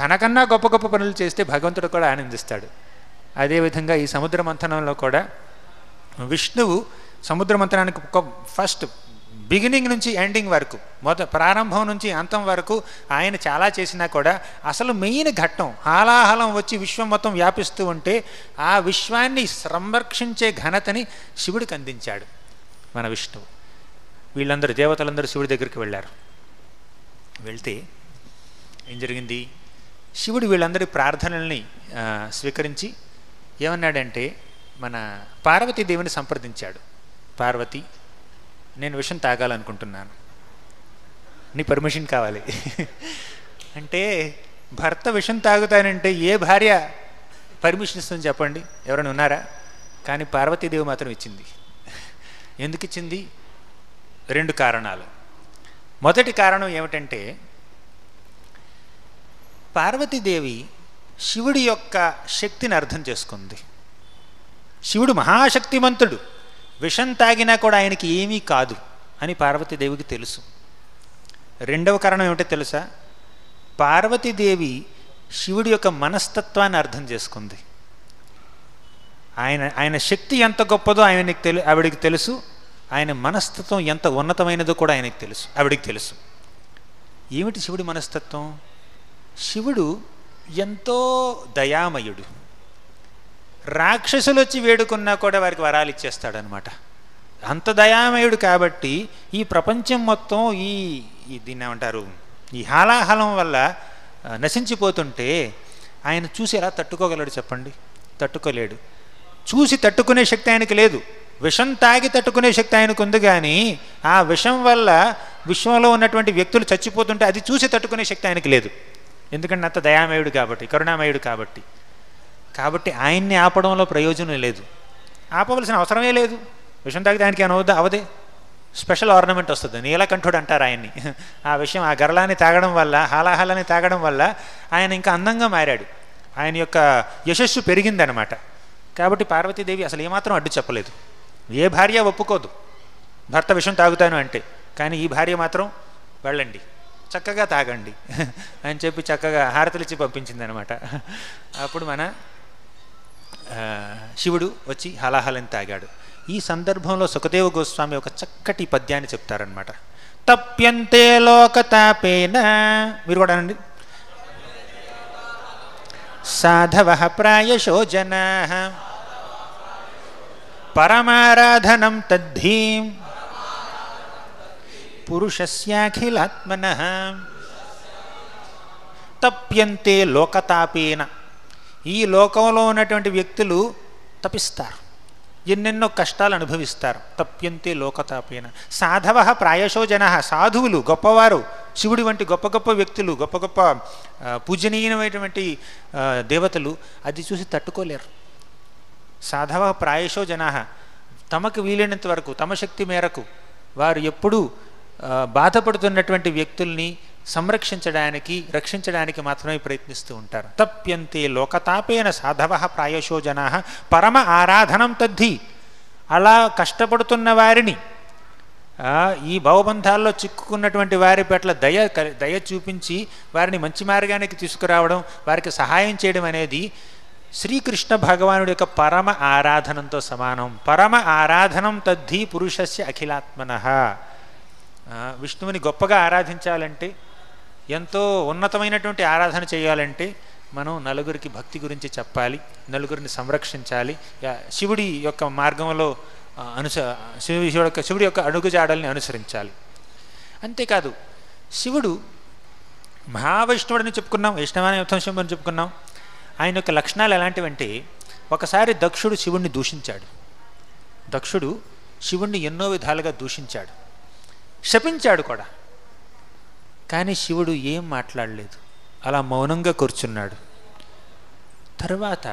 తనకన్నా గొప్ప గొప్ప పనులు చేస్తే భగవంతుడు కూడా ఆనందిస్తాడు. అదేవిధంగా ఈ సముద్ర మంథనంలో కూడా విష్ణువు సముద్ర మంథనానికి ఫస్ట్ బిగినింగ్ నుంచి ఎండింగ్ వరకు, ప్రారంభం నుంచి అంతం వరకు ఆయన చాలా చేసినా కూడా అసలు మెయిన్ ఘట్టం హాలాహలం వచ్చి విశ్వం మొత్తం వ్యాపిస్తూ ఉంటే ఆ విశ్వాన్ని సంరక్షించే ఘనతని శివుడికి అందించాడు మన విష్ణువు. వీళ్ళందరూ దేవతలందరూ శివుడి దగ్గరికి వెళ్ళారు. వెళ్తే ఏం జరిగింది? శివుడు వీళ్ళందరి ప్రార్థనల్ని స్వీకరించి ఏమన్నాడంటే, మన పార్వతీదేవిని సంప్రదించాడు. పార్వతి, నేను విషం తాగాలనుకుంటున్నాను, నీ పర్మిషన్ కావాలి అంటే భర్త విషం తాగుతానంటే ఏ భార్య పర్మిషన్ ఇస్తుంది చెప్పండి? ఎవరైనా ఉన్నారా? కానీ పార్వతీదేవి మాత్రం ఇచ్చింది. ఎందుకు ఇచ్చింది? 2 కారణాలు. మొదటి కారణం ఏమిటంటే, పార్వతీదేవి శివుడి యొక్క శక్తిని అర్థం చేసుకుంది. శివుడు మహాశక్తిమంతుడు, విషం తాగినా కూడా ఆయనకి ఏమీ కాదు అని పార్వతీదేవికి తెలుసు. రెండవ కారణం ఏమిటో తెలుసా? పార్వతీదేవి శివుడి యొక్క మనస్తత్వాన్ని అర్థం చేసుకుంది. ఆయన శక్తి ఎంత గొప్పదో ఆవిడికి తెలుసు. ఆయన మనస్తత్వం ఎంత ఉన్నతమైనదో కూడా ఆయనకి తెలుసు, ఆవిడికి తెలుసు. ఏమిటి శివుడి మనస్తత్వం? శివుడు ఎంతో దయామయుడు. రాక్షసులు వచ్చి వేడుకున్నా కూడా వారికి వరాలు ఇచ్చేస్తాడనమాట. అంత దయామయుడు కాబట్టి ఈ ప్రపంచం మొత్తం దీన్ని ఏమంటారు, ఈ హాలాహలం వల్ల నశించిపోతుంటే ఆయన చూసి ఎలా తట్టుకోగలడు చెప్పండి? తట్టుకోలేడు. చూసి తట్టుకునే శక్తి ఆయనకి లేదు. విషం తాగి తట్టుకునే శక్తి ఆయనకు ఉంది, కానీ ఆ విషం వల్ల విశ్వంలో ఉన్నటువంటి వ్యక్తులు చచ్చిపోతుంటే అది చూసి తట్టుకునే శక్తి ఆయనకి లేదు. ఎందుకంటే అంత దయామయుడు కాబట్టి, కరుణామయుడు కాబట్టి ఆయన్ని ఆపడంలో ప్రయోజనం లేదు, ఆపవలసిన అవసరమే లేదు. విషం తాగితే ఆయనకి ఏమవుద్దా? అవదే. స్పెషల్ ఆర్నమెంట్ వస్తుంది, నీలకంఠుడు అంటారు ఆయన్ని. ఆ విషయం, ఆ గరళాన్ని తాగడం వల్ల, హాలాహలాన్ని తాగడం వల్ల ఆయన ఇంకా అందంగా మారాడు, ఆయన యొక్క యశస్సు పెరిగిందనమాట. కాబట్టి పార్వతీదేవి అసలు ఏమాత్రం అడ్డు చెప్పలేదు. ఏ భార్య ఒప్పుకోదు భర్త విషం తాగుతాను అంటే, కానీ ఈ భార్య మాత్రం వెళ్ళండి, చక్కగా తాగండి అని చెప్పి చక్కగా హారతలు ఇచ్చి పంపించింది అనమాట. అప్పుడు మన శివుడు వచ్చి హలాహలని తాగాడు. ఈ సందర్భంలో సుఖదేవ గోస్వామి ఒక చక్కటి పద్యాన్ని చెప్తారనమాట. తప్యంతే లోకతాపేన, మీరు కూడా అనండి. సాధవః ప్రాయశో జనాః పరమారాధనం తద్ధీం పురుషస్యాఖిలాత్మనః. తప్యంతే లోకతాపేన, ఈ లోకంలో ఉన్నటువంటి వ్యక్తులు తపిస్తారు, ఎన్నెన్నో కష్టాలు అనుభవిస్తారు. తప్యంతే లోకతాపేన. సాధవః ప్రాయశో జనః, సాధువులు, గొప్పవారు, శివుడి వంటి గొప్ప గొప్ప వ్యక్తులు, గొప్ప గొప్ప పూజనీయమైనటువంటి దేవతలు అది చూసి తట్టుకోలేరు. సాధవః ప్రాయశో జనః, తమకు వీలైనంత వరకు, తమ శక్తి మేరకు వారు ఎప్పుడూ బాధపడుతున్నటువంటి వ్యక్తుల్ని సంరక్షించడానికి, రక్షించడానికి మాత్రమే ప్రయత్నిస్తూ ఉంటారు. తప్యంతే లోకతాపేన సాధవః ప్రాయశో జనాః పరమ ఆరాధనం తద్ధి. అలా కష్టపడుతున్న వారిని, ఈ భవబంధాల్లో చిక్కుకున్నటువంటి వారి పట్ల దయ చూపించి వారిని మంచి మార్గానికి తీసుకురావడం, వారికి సహాయం చేయడం అనేది శ్రీకృష్ణ భగవానుడి యొక్క పరమ ఆరాధనంతో సమానం. పరమ ఆరాధనం తద్ధి పురుషస్య అఖిలాత్మనః. విష్ణువుని గొప్పగా ఆరాధించాలంటే, ఎంతో ఉన్నతమైనటువంటి ఆరాధన చేయాలంటే మనం నలుగురికి భక్తి గురించి చెప్పాలి, నలుగురిని సంరక్షించాలి, శివుడి యొక్క మార్గంలో శివుడి యొక్క అడుగుజాడల్ని అనుసరించాలి. అంతేకాదు, శివుడు మహావైష్ణవుడని చెప్పుకున్నాం, వైష్ణవాన్ని యుద్ధంశంని చెప్పుకున్నాం. ఆయన యొక్క లక్షణాలు ఎలాంటివంటే, ఒకసారి దక్షుడు శివుణ్ణి దూషించాడు. దక్షుడు శివుణ్ణి ఎన్నో విధాలుగా దూషించాడు, శపించాడు కూడా. కానీ శివుడు ఏం మాట్లాడలేదు, అలా మౌనంగా కూర్చున్నాడు. తర్వాత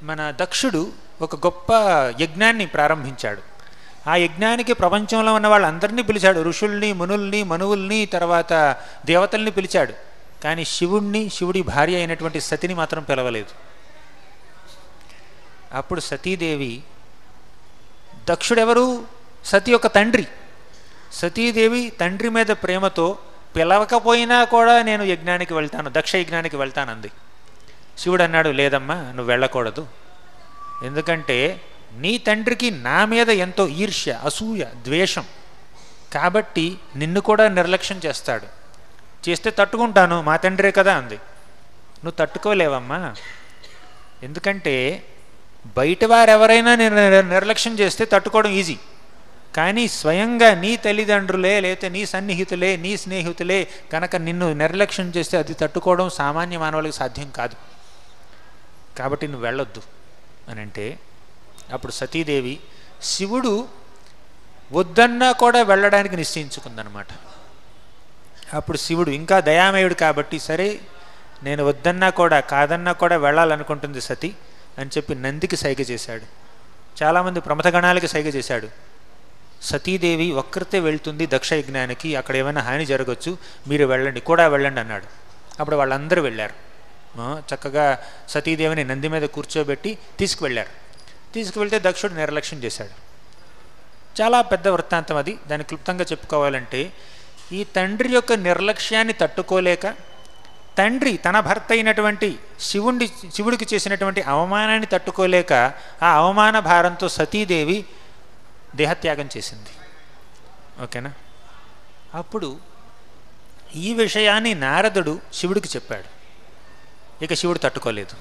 మన దక్షుడు ఒక గొప్ప యజ్ఞాన్ని ప్రారంభించాడు. ఆ యజ్ఞానికి ప్రపంచంలో ఉన్న వాళ్ళందరినీ పిలిచాడు, ఋషుల్ని, మునుల్ని, మనువుల్ని, తర్వాత దేవతల్ని పిలిచాడు. కానీ శివుణ్ణి, శివుడి భార్య అయినటువంటి సతిని మాత్రం పిలవలేదు. అప్పుడు సతీదేవి, దక్షుడెవరు? సతి యొక్క తండ్రి. సతీదేవి తండ్రి మీద ప్రేమతో పిలవకపోయినా కూడా నేను యజ్ఞానికి వెళ్తాను, దక్ష యజ్ఞానికి వెళ్తాను అంది. శివుడు అన్నాడు, లేదమ్మా, నువ్వు వెళ్ళకూడదు. ఎందుకంటే నీ తండ్రికి నా మీద ఎంతో ఈర్ష్య, అసూయ, ద్వేషం, కాబట్టి నిన్ను కూడా నిర్లక్ష్యం చేస్తాడు. చేస్తే తట్టుకుంటాను, మా తండ్రే కదా అంది. నువ్వు తట్టుకోలేవమ్మా, ఎందుకంటే బయట వారెవరైనా నిర్లక్ష్యం చేస్తే తట్టుకోవడం ఈజీ, కానీ స్వయంగా నీ తల్లిదండ్రులే, లేకపోతే నీ సన్నిహితులే, నీ స్నేహితులే కనుక నిన్ను నిర్లక్ష్యం చేస్తే అది తట్టుకోవడం సామాన్య మానవులకు సాధ్యం కాదు. కాబట్టి నువ్వు వెళ్ళొద్దు అని అంటే, అప్పుడు సతీదేవి శివుడు వద్దన్నా కూడా వెళ్ళడానికి నిశ్చయించుకుందనమాట. అప్పుడు శివుడు ఇంకా దయామయుడు కాబట్టి, సరే నేను వద్దన్నా కూడా, కాదన్నా కూడా వెళ్ళాలనుకుంటుంది సతి అని చెప్పి నందికి సైగ చేశాడు. చాలామంది ప్రమథగణాలకి సైగ చేశాడు. సతీదేవి ఒక్కరితే వెళ్తుంది దక్ష యజ్ఞానికి, అక్కడ ఏమైనా హాని జరగచ్చు, మీరు వెళ్ళండి, కూడా వెళ్ళండి అన్నాడు. అప్పుడు వాళ్ళందరూ వెళ్ళారు. చక్కగా సతీదేవిని నంది మీద కూర్చోబెట్టి తీసుకువెళ్ళారు. తీసుకువెళ్తే దక్షుడు నిర్లక్ష్యం చేశాడు. చాలా పెద్ద వృత్తాంతం అది. దాన్ని క్లుప్తంగా చెప్పుకోవాలంటే, ఈ తండ్రి యొక్క నిర్లక్ష్యాన్ని తట్టుకోలేక, తండ్రి తన భర్త అయినటువంటి శివుడికి చేసినటువంటి అవమానాన్ని తట్టుకోలేక, ఆ అవమాన భారంతో సతీదేవి దేహత్యాగం చేసింది. ఓకేనా? అప్పుడు ఈ విషయాన్ని నారదుడు శివుడికి చెప్పాడు. ఇక శివుడు తట్టుకోలేదు.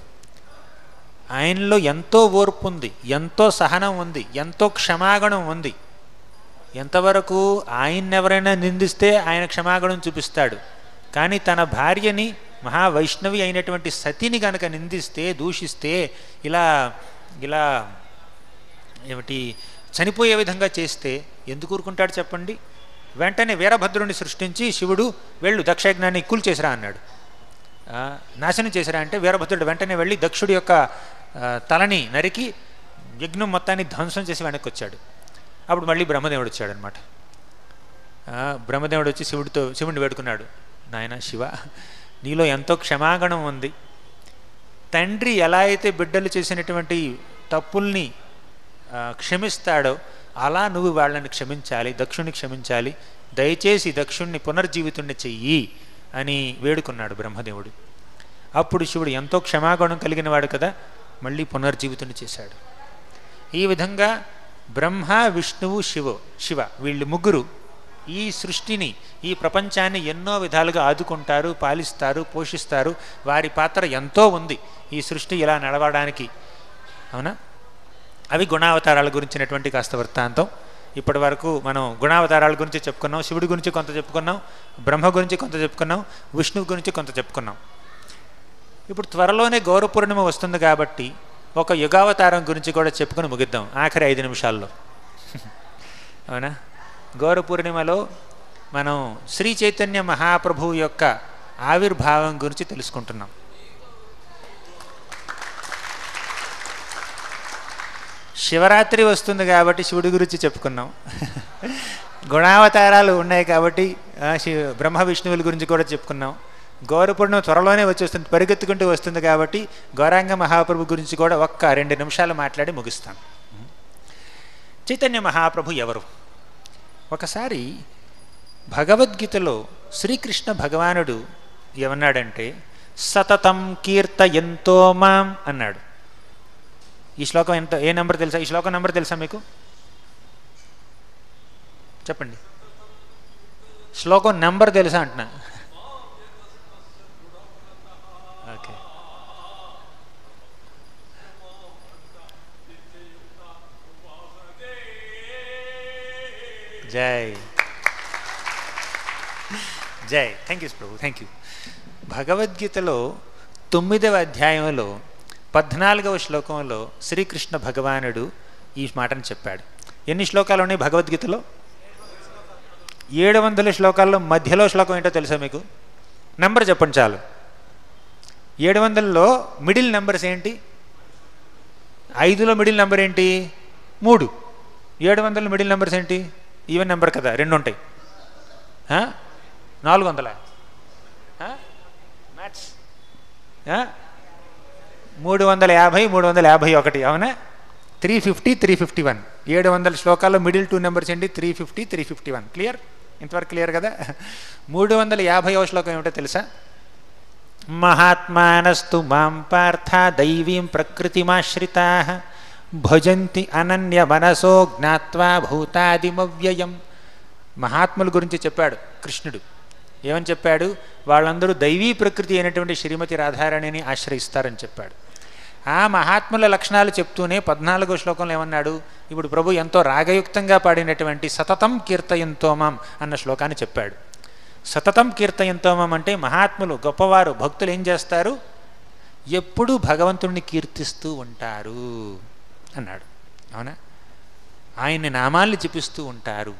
ఆయనలో ఎంతో ఓర్పు ఉంది, ఎంతో సహనం ఉంది, ఎంతో క్షమాగుణం ఉంది. ఎంతవరకు ఆయన్నెవరైనా నిందిస్తే ఆయన క్షమాగుణం చూపిస్తాడు. కానీ తన భార్యని, మహావైష్ణవి అయినటువంటి సతిని కనుక నిందిస్తే, దూషిస్తే, ఇలా ఇలా ఏమిటి చనిపోయే విధంగా చేస్తే ఎందుకు ఊరుకుంటాడు చెప్పండి? వెంటనే వీరభద్రుని సృష్టించి శివుడు వెళ్ళు దక్షయజ్ఞాన్ని కూల్చేసిరా అన్నాడు. నాశనం చేసిరా అంటే వీరభద్రుడు వెంటనే వెళ్ళి దక్షుడి యొక్క తలని నరికి యజ్ఞం మొత్తాన్ని ధ్వంసం చేసి వెనక్కి వచ్చాడు. అప్పుడు మళ్ళీ బ్రహ్మదేవుడు వచ్చాడనమాట. బ్రహ్మదేవుడు వచ్చి శివుడిని వేడుకున్నాడు, నాయన శివ, నీలో ఎంతో క్షమాగుణం ఉంది. తండ్రి ఎలా అయితే బిడ్డలు చేసినటువంటి తప్పుల్ని క్షమిస్తాడో అలా నువ్వు వాళ్ళని క్షమించాలి, దక్షుణ్ణి క్షమించాలి. దయచేసి దక్షుణ్ణి పునర్జీవితుణ్ణి చెయ్యి అని వేడుకున్నాడు బ్రహ్మదేవుడు. అప్పుడు శివుడు ఎంతో క్షమాగుణం కలిగిన వాడు కదా, మళ్ళీ పునర్జీవితుణ్ణి చేశాడు. ఈ విధంగా బ్రహ్మ, విష్ణువు, శివ వీళ్ళు ముగ్గురు ఈ సృష్టిని, ఈ ప్రపంచాన్ని ఎన్నో విధాలుగా ఆదుకుంటారు, పాలిస్తారు, పోషిస్తారు. వారి పాత్ర ఎంతో ఉంది ఈ సృష్టి ఇలా నడవడానికి. అవునా? అవి గుణావతారాల గురించినటువంటి కాస్త వృత్తాంతం. ఇప్పటి వరకు మనం గుణావతారాల గురించి చెప్పుకున్నాం, శివుడి గురించి కొంత చెప్పుకున్నాం, బ్రహ్మ గురించి కొంత చెప్పుకున్నాం, విష్ణువు గురించి కొంత చెప్పుకున్నాం. ఇప్పుడు త్వరలోనే గౌర పూర్ణిమ వస్తుంది కాబట్టి ఒక యుగావతారం గురించి కూడా చెప్పుకొని ముగిద్దాం ఆఖరి 5 నిమిషాల్లో. అవునా? గౌర పూర్ణిమలో మనం శ్రీ చైతన్య మహాప్రభువు యొక్క ఆవిర్భావం గురించి తెలుసుకుంటున్నాం. శివరాత్రి వస్తుంది కాబట్టి శివుడి గురించి చెప్పుకున్నాం. గుణావతారాలు ఉన్నాయి కాబట్టి బ్రహ్మ విష్ణువుల గురించి కూడా చెప్పుకున్నాం. గౌర పూర్ణిమ త్వరలోనే వచ్చేస్తుంది, పరిగెత్తుకుంటూ వస్తుంది కాబట్టి గౌరాంగ మహాప్రభు గురించి కూడా ఒక్క 2 నిమిషాలు మాట్లాడి ముగిస్తాం. చైతన్య మహాప్రభు ఎవరు? ఒకసారి భగవద్గీతలో శ్రీకృష్ణ భగవానుడు ఏమన్నాడంటే, సతతం కీర్తయంతో మాం అన్నాడు. ఈ శ్లోకం ఏ నెంబర్ తెలుసా? ఈ శ్లోకం నెంబర్ తెలుసా మీకు? చెప్పండి. శ్లోకం నెంబర్ తెలుసా అంటున్నా. ఓకే. జై జై. Thank you Prabhu, thank you. భగవద్గీతలో 9వ అధ్యాయంలో 14వ శ్లోకంలో శ్రీకృష్ణ భగవానుడు ఈ మాటను చెప్పాడు. ఎన్ని శ్లోకాలు ఉన్నాయి భగవద్గీతలో? 700 శ్లోకాల్లో మధ్యలో శ్లోకం ఏంటో తెలుసా మీకు? నెంబర్ చెప్పండి చాలు. 700లో మిడిల్ నెంబర్స్ ఏంటి? 5లో మిడిల్ నెంబర్ ఏంటి? 3. 700లో మిడిల్ నెంబర్స్ ఏంటి? ఈవెన్ నెంబర్ కదా, 2 ఉంటాయి. 400 మ్యాథ్స్ 350, 351. అవునా? 350, 351. 700 శ్లోకాల్లో మిడిల్ 2 నెంబర్స్ ఏంటి? 350, 351. క్లియర్? ఇంతవరకు క్లియర్ కదా? 350వ శ్లోకం ఏమిటో తెలుసా? మహాత్మానస్తు మాం పార్థ దైవీం ప్రకృతిమాశ్రితా భజంతి అనన్య మనసో జ్ఞాత్వా భూతాదిమవ్యయం. మహాత్ముల గురించి చెప్పాడు కృష్ణుడు. ఏమని చెప్పాడు? వాళ్ళందరూ దైవీ ప్రకృతి అయినటువంటి శ్రీమతి రాధారాణిని ఆశ్రయిస్తారని చెప్పాడు. ఆ మహాత్ముల లక్షణాలు చెప్తూనే 14వ శ్లోకంలో ఏమన్నాడు? ఇప్పుడు ప్రభు ఎంతో రాగయుక్తంగా పాడినటువంటి సతతం కీర్తయంతోమం అన్న శ్లోకాన్ని చెప్పాడు. సతతం కీర్తయంతోమం అంటే మహాత్ములు, గొప్పవారు, భక్తులు ఏం చేస్తారు? ఎప్పుడూ భగవంతుడిని కీర్తిస్తూ ఉంటారు అన్నాడు. అవునా? ఆయన్ని నామాల్ని జపిస్తూ ఉంటారు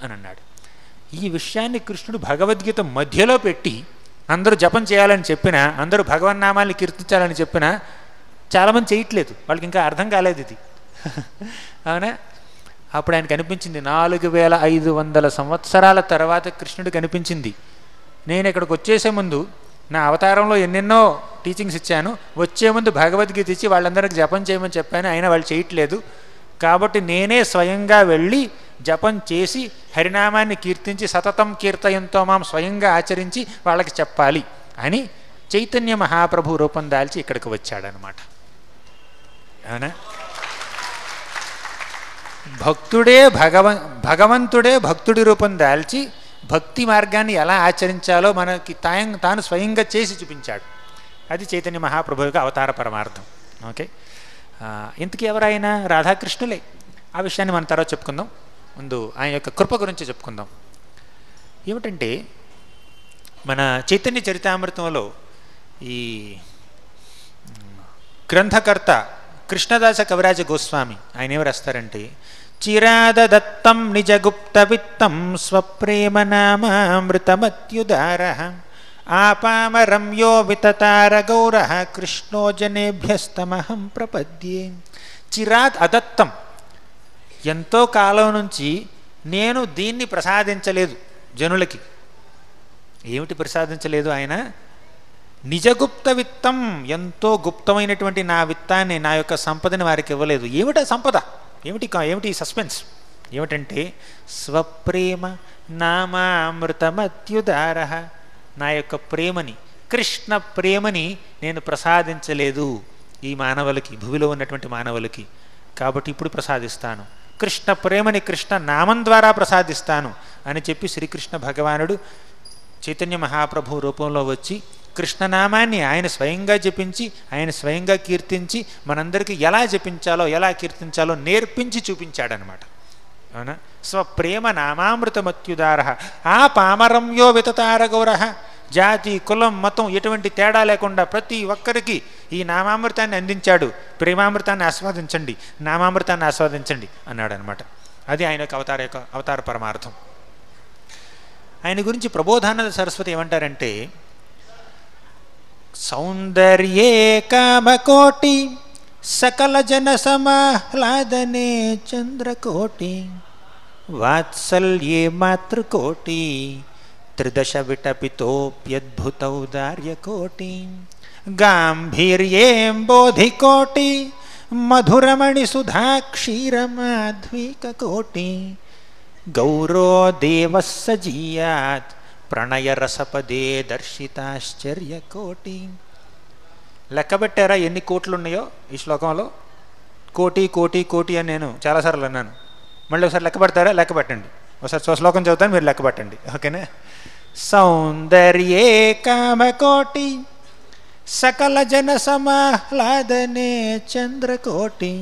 అని అన్నాడు. ఈ విషయాన్ని కృష్ణుడు భగవద్గీత మధ్యలో పెట్టి అందరూ జపం చేయాలని చెప్పినా, అందరూ భగవన్నామాల్ని కీర్తించాలని చెప్పినా చాలామంది చేయట్లేదు. వాళ్ళకి ఇంకా అర్థం కాలేదు ఇది. అవునా? అప్పుడు ఆయనకు అనిపించింది, 4500 సంవత్సరాల తర్వాత కృష్ణుడికి అనిపించింది, నేను ఇక్కడికి వచ్చేసే ముందు నా అవతారంలో ఎన్నెన్నో టీచింగ్స్ ఇచ్చాను, వచ్చే ముందు భగవద్గీత ఇచ్చి వాళ్ళందరికీ జపం చేయమని చెప్పాను, అయినా వాళ్ళు చేయట్లేదు. కాబట్టి నేనే స్వయంగా వెళ్ళి జపం చేసి హరినామాన్ని కీర్తించి సతతం కీర్తయంతో మాం స్వయంగా ఆచరించి వాళ్ళకి చెప్పాలి అని చైతన్య మహాప్రభు రూపం దాల్చి ఇక్కడికి వచ్చాడనమాట. అవునా? భగవంతుడే భక్తుడి రూపం దాల్చి భక్తి మార్గాన్ని ఎలా ఆచరించాలో మనకి తాను స్వయంగా చేసి చూపించాడు. అది చైతన్య మహాప్రభు యొక్క అవతార పరమార్థం. ఓకే, ఇంతకీ ఎవరైనా రాధాకృష్ణులే. ఆ విషయాన్ని మనం తర్వాత చెప్పుకుందాం. ముందు ఆయన యొక్క కృప గురించి చెప్పుకుందాం. ఏమిటంటే మన చైతన్య చరితామృతంలో ఈ గ్రంథకర్త కృష్ణదాస కవిరాజ గోస్వామి ఆయన ఏమి రాస్తారంటే, చిరాదత్తం నిజగుప్త విత్తం స్వప్రేమ నామామృతమత్యుదార ఆపామరం యో వితతార గౌర కృష్ణో జనేభ్యస్తమహం ప్రపద్యే. చిరాత్ అదత్తం, ఎంతో కాలం నుంచి నేను దీన్ని ప్రసాదించలేదు జనులకి. ఏమిటి ప్రసాదించలేదు ఆయన? నిజగుప్త విత్తం, ఎంతో గుప్తమైనటువంటి నా విత్తాన్ని, నా యొక్క సంపదని వారికి ఇవ్వలేదు. ఏమిటా సంపద? ఏమిటి సస్పెన్స్? ఏమిటంటే స్వప్రేమ నామామృతమత్యుదార, నా యొక్క ప్రేమని, కృష్ణ ప్రేమని నేను ప్రసాదించలేదు ఈ మానవులకి, భూమిలో ఉన్నటువంటి మానవులకి. కాబట్టి ఇప్పుడు ప్రసాదిస్తాను కృష్ణ ప్రేమని, కృష్ణ నామం ద్వారా ప్రసాదిస్తాను అని చెప్పి శ్రీకృష్ణ భగవానుడు చైతన్య మహాప్రభు రూపంలో వచ్చి కృష్ణనామాన్ని ఆయన స్వయంగా జపించి, ఆయన స్వయంగా కీర్తించి, మనందరికీ ఎలా జపించాలో ఎలా కీర్తించాలో నేర్పించి చూపించాడనమాట. అవునా? స్వప్రేమ నామామృతమత్యుదార ఆ పామరంయో వితతార గౌర, జాతి కులం మతం ఎటువంటి తేడా లేకుండా ప్రతి ఒక్కరికి ఈ నామామృతాన్ని అందించాడు. ప్రేమామృతాన్ని ఆస్వాదించండి, నామామృతాన్ని ఆస్వాదించండి అన్నాడు అనమాట. అది ఆయన యొక్క అవతార పరమార్థం. ఆయన గురించి ప్రబోధానంద సరస్వతి ఏమంటారంటే, సౌందర్యే కామకోటి సకల జన సమాహ్లాదనే చంద్రకోటి వాత్సల్యే మాతృకోటి త్రిదశ విటపితోప్యద్భుతౌదార్యకోటి గాంభీర్యేం బోధికోటి మధురమణి సుధాక్షీరమాధ్వికకోటి గౌరో దేవస్స జీయాత్ ప్రణయ రసపదే దర్శితాశ్చర్యకోటి. లెక్కబెట్టారా ఎన్ని కోట్లు ఉన్నాయో ఈ శ్లోకంలో? కోటి కోటి కోటి అని నేను చాలాసార్లు అన్నాను. మళ్ళీ ఒకసారి లెక్క పెడతారా? లెక్క పెట్టండి. ఒకసారి శ్లోకం చదువుతాను, మీరు లెక్క పెట్టండి. ఓకేనా? సౌందర్యే కామకోటి సకల జన సమాహ్లాదనే చంద్రకోటి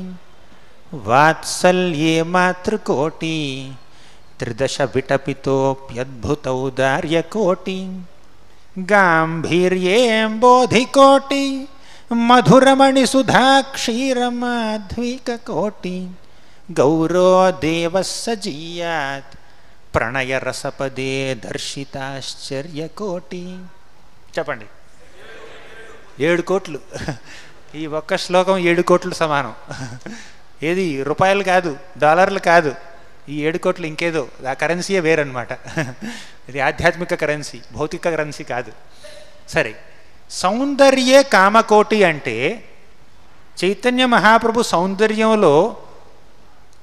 వాత్సల్యే మాతృకోటి త్రిదశ విటపితోప్యద్భుతౌదార్యకోటి గాంభీర్యేం బోధికోటి మధురమణి సుధాక్షీరమాధ్వికకోటి గౌరో దేవస్స జీయాత్ ప్రణయ రసపదే దర్శితాశ్చర్యకోటి. చెప్పండి. 7 కోట్లు. ఈ ఒక్క శ్లోకం 7 కోట్లు సమానం. ఏది రూపాయలు కాదు, డాలర్లు కాదు, ఈ 7 కోట్లు ఇంకేదో, ఆ కరెన్సీయే వేరనమాట. ఇది ఆధ్యాత్మిక కరెన్సీ, భౌతిక కరెన్సీ కాదు. సరే, సౌందర్యే కామకోటి అంటే చైతన్య మహాప్రభు సౌందర్యంలో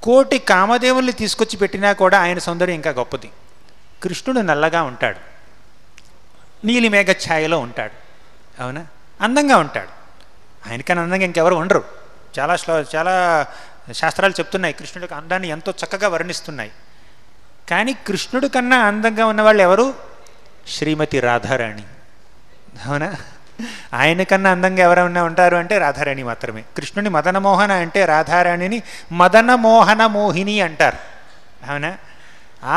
కోటి కామదేవుల్ని తీసుకొచ్చి పెట్టినా కూడా ఆయన సౌందర్యం ఇంకా గొప్పది. కృష్ణుడు నల్లగా ఉంటాడు, నీలి మేఘ ఛాయలో ఉంటాడు. అవునా? అందంగా ఉంటాడు. ఆయనకన్నా అందంగా ఇంకెవరు ఉండరు. చాలా శాస్త్రాలు చెప్తున్నాయి కృష్ణుడి యొక్క అందాన్ని ఎంతో చక్కగా వర్ణిస్తున్నాయి. కానీ కృష్ణుడి కన్నా అందంగా ఉన్నవాళ్ళు ఎవరు? శ్రీమతి రాధారాణి. అవునా? ఆయన కన్నా అందంగా ఎవరైనా ఉంటారు అంటే రాధారాణి మాత్రమే. కృష్ణుని మదనమోహన అంటే రాధారాణిని మదనమోహన మోహిని అంటారు. అవునా?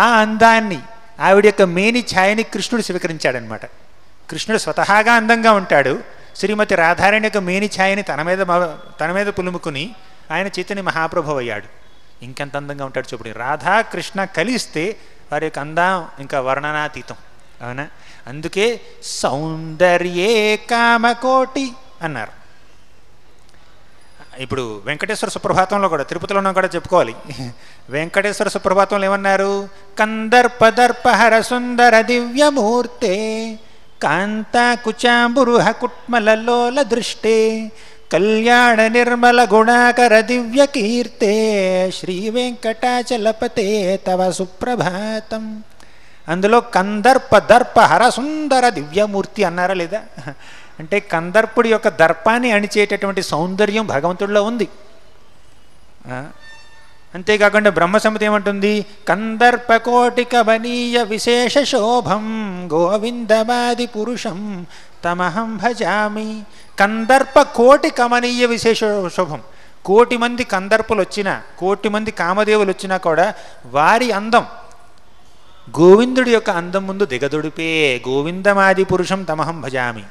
ఆ అందాన్ని, ఆవిడ యొక్క మేని ఛాయని కృష్ణుడు స్వీకరించాడనమాట. కృష్ణుడు స్వతహాగా అందంగా ఉంటాడు. శ్రీమతి రాధారాణి యొక్క మేని ఛాయని తన మీద పులుముకుని ఆయన చైతన్య మహాప్రభు అయ్యాడు. ఇంకెంత అందంగా ఉంటాడు చూడండి. రాధా కృష్ణ కలిస్తే వారి యొక్క అందం ఇంకా వర్ణనాతీతం. అవునా? అందుకే సౌందర్యే కామకోటి అన్నారు. ఇప్పుడు వెంకటేశ్వర సుప్రభాతంలో కూడా, తిరుపతిలోనూ కూడా చెప్పుకోవాలి. వెంకటేశ్వర సుప్రభాతంలో ఏమన్నారు? కందర్పదర్పహర సుందర దివ్యమూర్తే కాంతాకుచాంబురుహ కుట్మలలోల దృష్టే కళ్యాణ నిర్మల గుణాకర దివ్య కీర్తే శ్రీ వెంకటాచలపతే తవ సుప్రభాతం. అందులో కందర్ప దర్ప హర సుందర దివ్యమూర్తి అన్నారా లేదా? అంటే కందర్పుడి యొక్క దర్పాన్ని అణిచేటటువంటి సౌందర్యం భగవంతుడిలో ఉంది. అంతేకాకుండా బ్రహ్మసంహిత ఏమంటుంది? కందర్పకోటి కమనీయ విశేష శోభం గోవిందమాది పురుషం తమహం భజామి. కందర్ప కోటి కమనీయ విశేష శోభం. కోటి మంది కందర్పులు వచ్చినా, కోటి మంది కామదేవులు వచ్చినా కూడా వారి అందం గోవిందుడి యొక్క అందం ముందు దిగదుడిపే. గోవిందమాది పురుషం తమహం భజామి.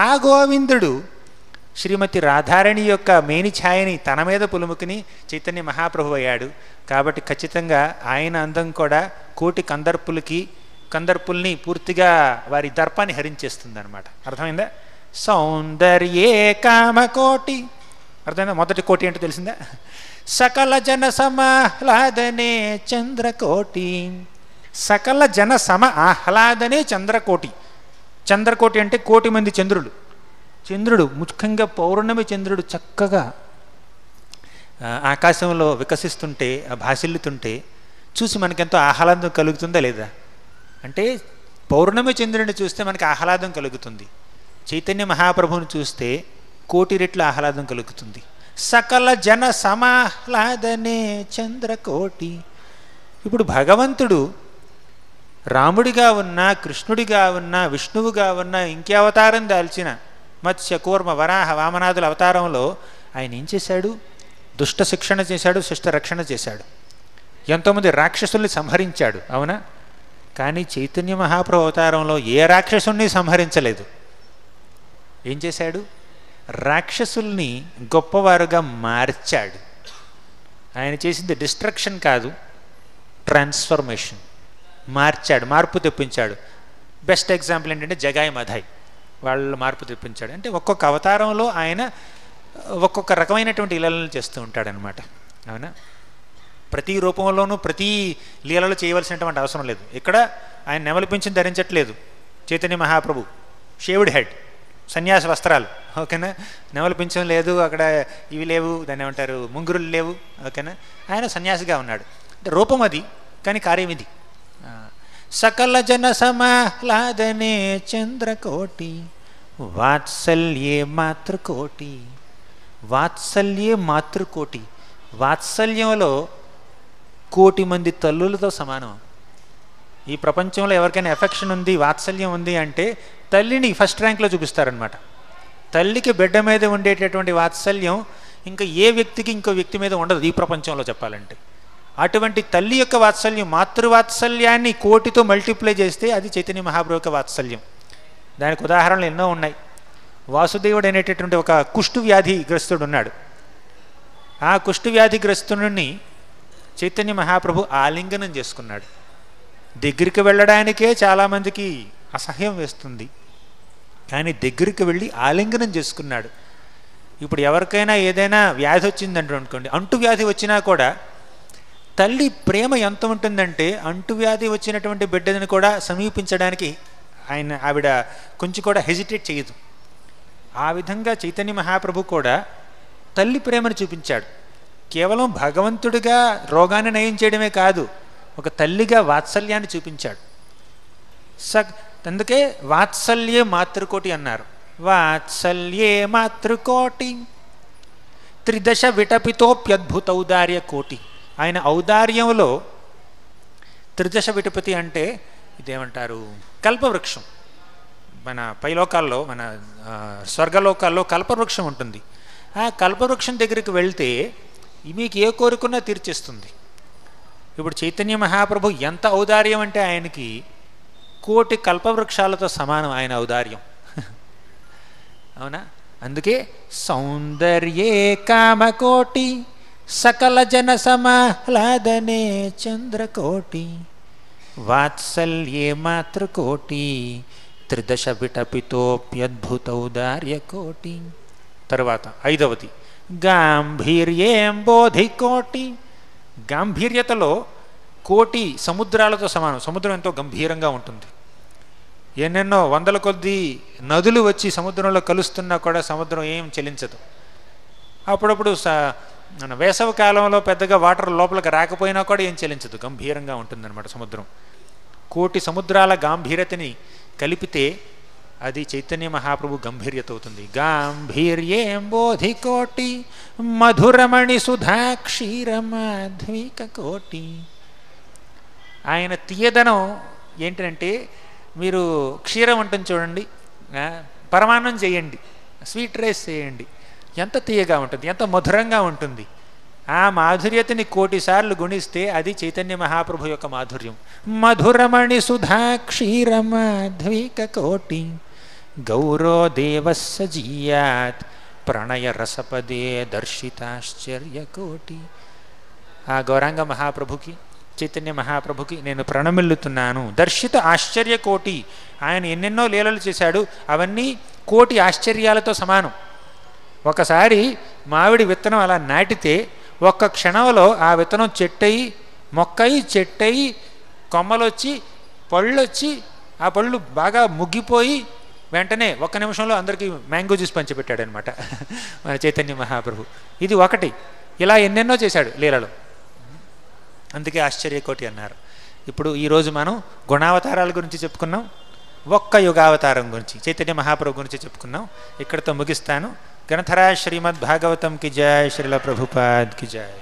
ఆ గోవిందుడు శ్రీమతి రాధారాణి యొక్క మేని ఛాయని తన మీద పులుముకుని చైతన్య మహాప్రభు అయ్యాడు. కాబట్టి ఖచ్చితంగా ఆయన అందం కూడా కోటి కందర్పుల్ని పూర్తిగా వారి దర్పాన్ని హరించేస్తుంది అనమాట. అర్థమైందా? సౌందర్యే కామకోటి. అర్థమైందా? మొదటి కోటి అంటే తెలిసిందా? సకల జన సమాహ్లాదనే చంద్రకోటి. సకల జన సమ ఆహ్లాదనే చంద్రకోటి. చంద్రకోటి అంటే కోటి మంది చంద్రులు. చంద్రుడు ముఖ్యంగా పౌర్ణమి చంద్రుడు చక్కగా ఆకాశంలో వికసిస్తుంటే, భాసిల్లుతుంటే చూసి మనకెంతో ఆహ్లాదం కలుగుతుందా లేదా? అంటే పౌర్ణమి చంద్రుడిని చూస్తే మనకి ఆహ్లాదం కలుగుతుంది. చైతన్య మహాప్రభువుని చూస్తే కోటి రెట్ల ఆహ్లాదం కలుగుతుంది. సకల జన సమాహ్లాదనే చంద్రకోటి. ఇప్పుడు భగవంతుడు రాముడిగా ఉన్నా, కృష్ణుడిగా ఉన్నా, విష్ణువుగా ఉన్నా, ఇంకే అవతారం దాల్చిన మత్స్య కూర్మ వరాహ వామనాదుల అవతారంలో ఆయన ఏం చేశాడు? దుష్ట శిక్షణ చేశాడు, శిష్ట రక్షణ చేశాడు, ఎంతోమంది రాక్షసుల్ని సంహరించాడు. అవునా? కానీ చైతన్య మహాప్రభు అవతారంలో ఏ రాక్షసుల్ని సంహరించలేదు. ఏం చేశాడు? రాక్షసుల్ని గొప్పవారుగా మార్చాడు. ఆయన చేసింది డిస్ట్రక్షన్ కాదు, ట్రాన్స్ఫర్మేషన్. మార్చాడు, మార్పు తెప్పించాడు. బెస్ట్ ఎగ్జాంపుల్ ఏంటంటే జగాయి మధాయి, వాళ్ళు మార్పు తెప్పించాడు. అంటే ఒక్కొక్క అవతారంలో ఆయన ఒక్కొక్క రకమైనటువంటి లీలలను చేస్తూ ఉంటాడనమాట. అవునా? ప్రతి రూపంలోనూ ప్రతి లీలలో చేయవలసినటువంటి అవసరం లేదు. ఇక్కడ ఆయన నెమలి పింఛను ధరించట్లేదు చైతన్య మహాప్రభు, షేవ్డ్ హెడ్, సన్యాస వస్త్రాలు. ఓకేనా? నెమలి పింఛం లేదు, అక్కడ ఇవి లేవు, దాన్ని ఏమంటారు, ముంగురులు లేవు. ఓకేనా? ఆయన సన్యాసిగా ఉన్నాడు. అంటే రూపం అది, కానీ కార్యం ఇది. సకల జన సమాహ్లాదనే చంద్రకోటి వాత్సల్యే మాతృకోటి. వాత్సల్యే మాతృకోటి. వాత్సల్యంలో కోటి మంది తల్లులతో సమానం. ఈ ప్రపంచంలో ఎవరికైనా ఎఫెక్షన్ ఉంది, వాత్సల్యం ఉంది అంటే తల్లిని ఫస్ట్ ర్యాంక్లో చూపిస్తారనమాట. తల్లికి బిడ్డ మీద ఉండేటటువంటి వాత్సల్యం ఇంకా ఏ వ్యక్తికి ఇంకో వ్యక్తి మీద ఉండదు ఈ ప్రపంచంలో చెప్పాలంటే. అటువంటి తల్లి యొక్క వాత్సల్యం, మాతృవాత్సల్యాన్ని కోటితో మల్టిప్లై చేస్తే అది చైతన్య మహాప్రభు యొక్క వాత్సల్యం. దానికి ఉదాహరణలు ఎన్నో ఉన్నాయి. వాసుదేవుడు అనేటటువంటి ఒక కుష్టు వ్యాధిగ్రస్తుడు ఉన్నాడు. ఆ కుష్టు వ్యాధిగ్రస్తుని చైతన్య మహాప్రభు ఆలింగనం చేసుకున్నాడు. దగ్గరికి వెళ్ళడానికే చాలామందికి అసహ్యం వేస్తుంది, కానీ దగ్గరికి వెళ్ళి ఆలింగనం చేసుకున్నాడు. ఇప్పుడు ఎవరికైనా ఏదైనా వ్యాధి వచ్చిందంటే అనుకోండి, అంటువ్యాధి వచ్చినా కూడా తల్లి ప్రేమ ఎంత ఉంటుందంటే అంటువ్యాధి వచ్చినటువంటి బిడ్డని కూడా సమీపించడానికి ఆవిడ కొంచెం కూడా హెజిటేట్ చేయదు. ఆ విధంగా చైతన్య మహాప్రభు కూడా తల్లి ప్రేమను చూపించాడు. కేవలం భగవంతుడిగా రోగాన్ని నయం చేయడమే కాదు, ఒక తల్లిగా వాత్సల్యాన్ని చూపించాడు. అందుకే వాత్సల్యే మాతృకోటి అన్నారు. వాత్సల్యే మాతృకోటి త్రిదశ విటపితోప్యద్భుత ఔదార్య కోటి. ఆయన ఔదార్యంలో త్రిదశ విటపతి అంటే ఇదేమంటారు, కల్పవృక్షం. మన పైలోకాల్లో, మన స్వర్గలోకాల్లో కల్పవృక్షం ఉంటుంది. ఆ కల్పవృక్షం దగ్గరికి వెళ్తే మీకు ఏ కోరుకున్నా తీర్చేస్తుంది. ఇప్పుడు చైతన్య మహాప్రభు ఎంత ఔదార్యం అంటే ఆయనకి కోటి కల్పవృక్షాలతో సమానం ఆయన ఔదార్యం. అవునా? అందుకే సౌందర్యే కామకోటి సకల జన సమాహ్లాదనే చంద్రకోటి వాత్సల్యే మాతృకోటి త్రిదశ విటపితోప్యద్భుతౌదార్య కోటి. తరువాత ఐదవది గాంభీర్యేం బోధికోటి. గాంభీర్యతలో కోటి సముద్రాలతో సమానం. సముద్రం ఎంతో గంభీరంగా ఉంటుంది. ఎన్నెన్నో వందల కొద్దీ నదులు వచ్చి సముద్రంలో కలుస్తున్నా కూడా సముద్రం ఏం చెలించదు. అప్పుడప్పుడు వేసవి కాలంలో పెద్దగా వాటర్ లోపలికి రాకపోయినా కూడా ఏం చెలించదు, గంభీరంగా ఉంటుందన్నమాట సముద్రం. కోటి సముద్రాల గాంభీర్యతని కలిపితే అది చైతన్య మహాప్రభు గంభీర్యత అవుతుంది. గాంభీర్యేంబోధి కోటి మధురమణి సుధాక్షీరమాధ్విక కోటి. ఆయన తీయదనం ఏంటంటే, మీరు క్షీరం ఉంటుంది చూడండి, పరమాన్నం చేయండి, స్వీట్ రైస్ చేయండి, ఎంత తీయగా ఉంటుంది, ఎంత మధురంగా ఉంటుంది. ఆ మాధుర్యతని కోటిసార్లు గుణిస్తే అది చైతన్య మహాప్రభు యొక్క మాధుర్యం. మధురమణి సుధాక్షీరమాధ్విక కోటి గౌరో దేవస్య జీయాత్ ప్రణయ రసపదే దర్శితాశ్చర్య కోటి. ఆ గౌరాంగ మహాప్రభుకి, చైతన్య మహాప్రభుకి నేను ప్రణమిల్లుతున్నాను. దర్శిత ఆశ్చర్య కోటి. ఆయన ఎన్నెన్నో లీలలు చేశాడు, అవన్నీ కోటి ఆశ్చర్యాలతో సమానం. ఒకసారి మామిడి విత్తనం అలా నాటితే ఒక్క క్షణంలో ఆ విత్తనం చెట్టయి, మొక్కయి, చెట్టయి, కొమ్మలొచ్చి, పళ్ళొచ్చి, ఆ పళ్ళు బాగా ముగ్గిపోయి వెంటనే ఒక్క నిమిషంలో అందరికీ మ్యాంగో జ్యూస్ పంచిపెట్టాడనమాట మన చైతన్య మహాప్రభు. ఇది ఒకటి. ఇలా ఎన్నెన్నో చేశాడు లీలలో, అందుకే ఆశ్చర్యకోటి అన్నారు. ఇప్పుడు ఈరోజు మనం గుణావతారాల గురించి చెప్పుకున్నాం, ఒక్క యుగావతారం గురించి చైతన్య మహాప్రభు గురించి చెప్పుకున్నాం. ఇక్కడితో ముగిస్తాను. గ్రంథరాజ్ శ్రీమద్ భాగవతం కి జయ, శ్రీల ప్రభుపాద్ కి జయ.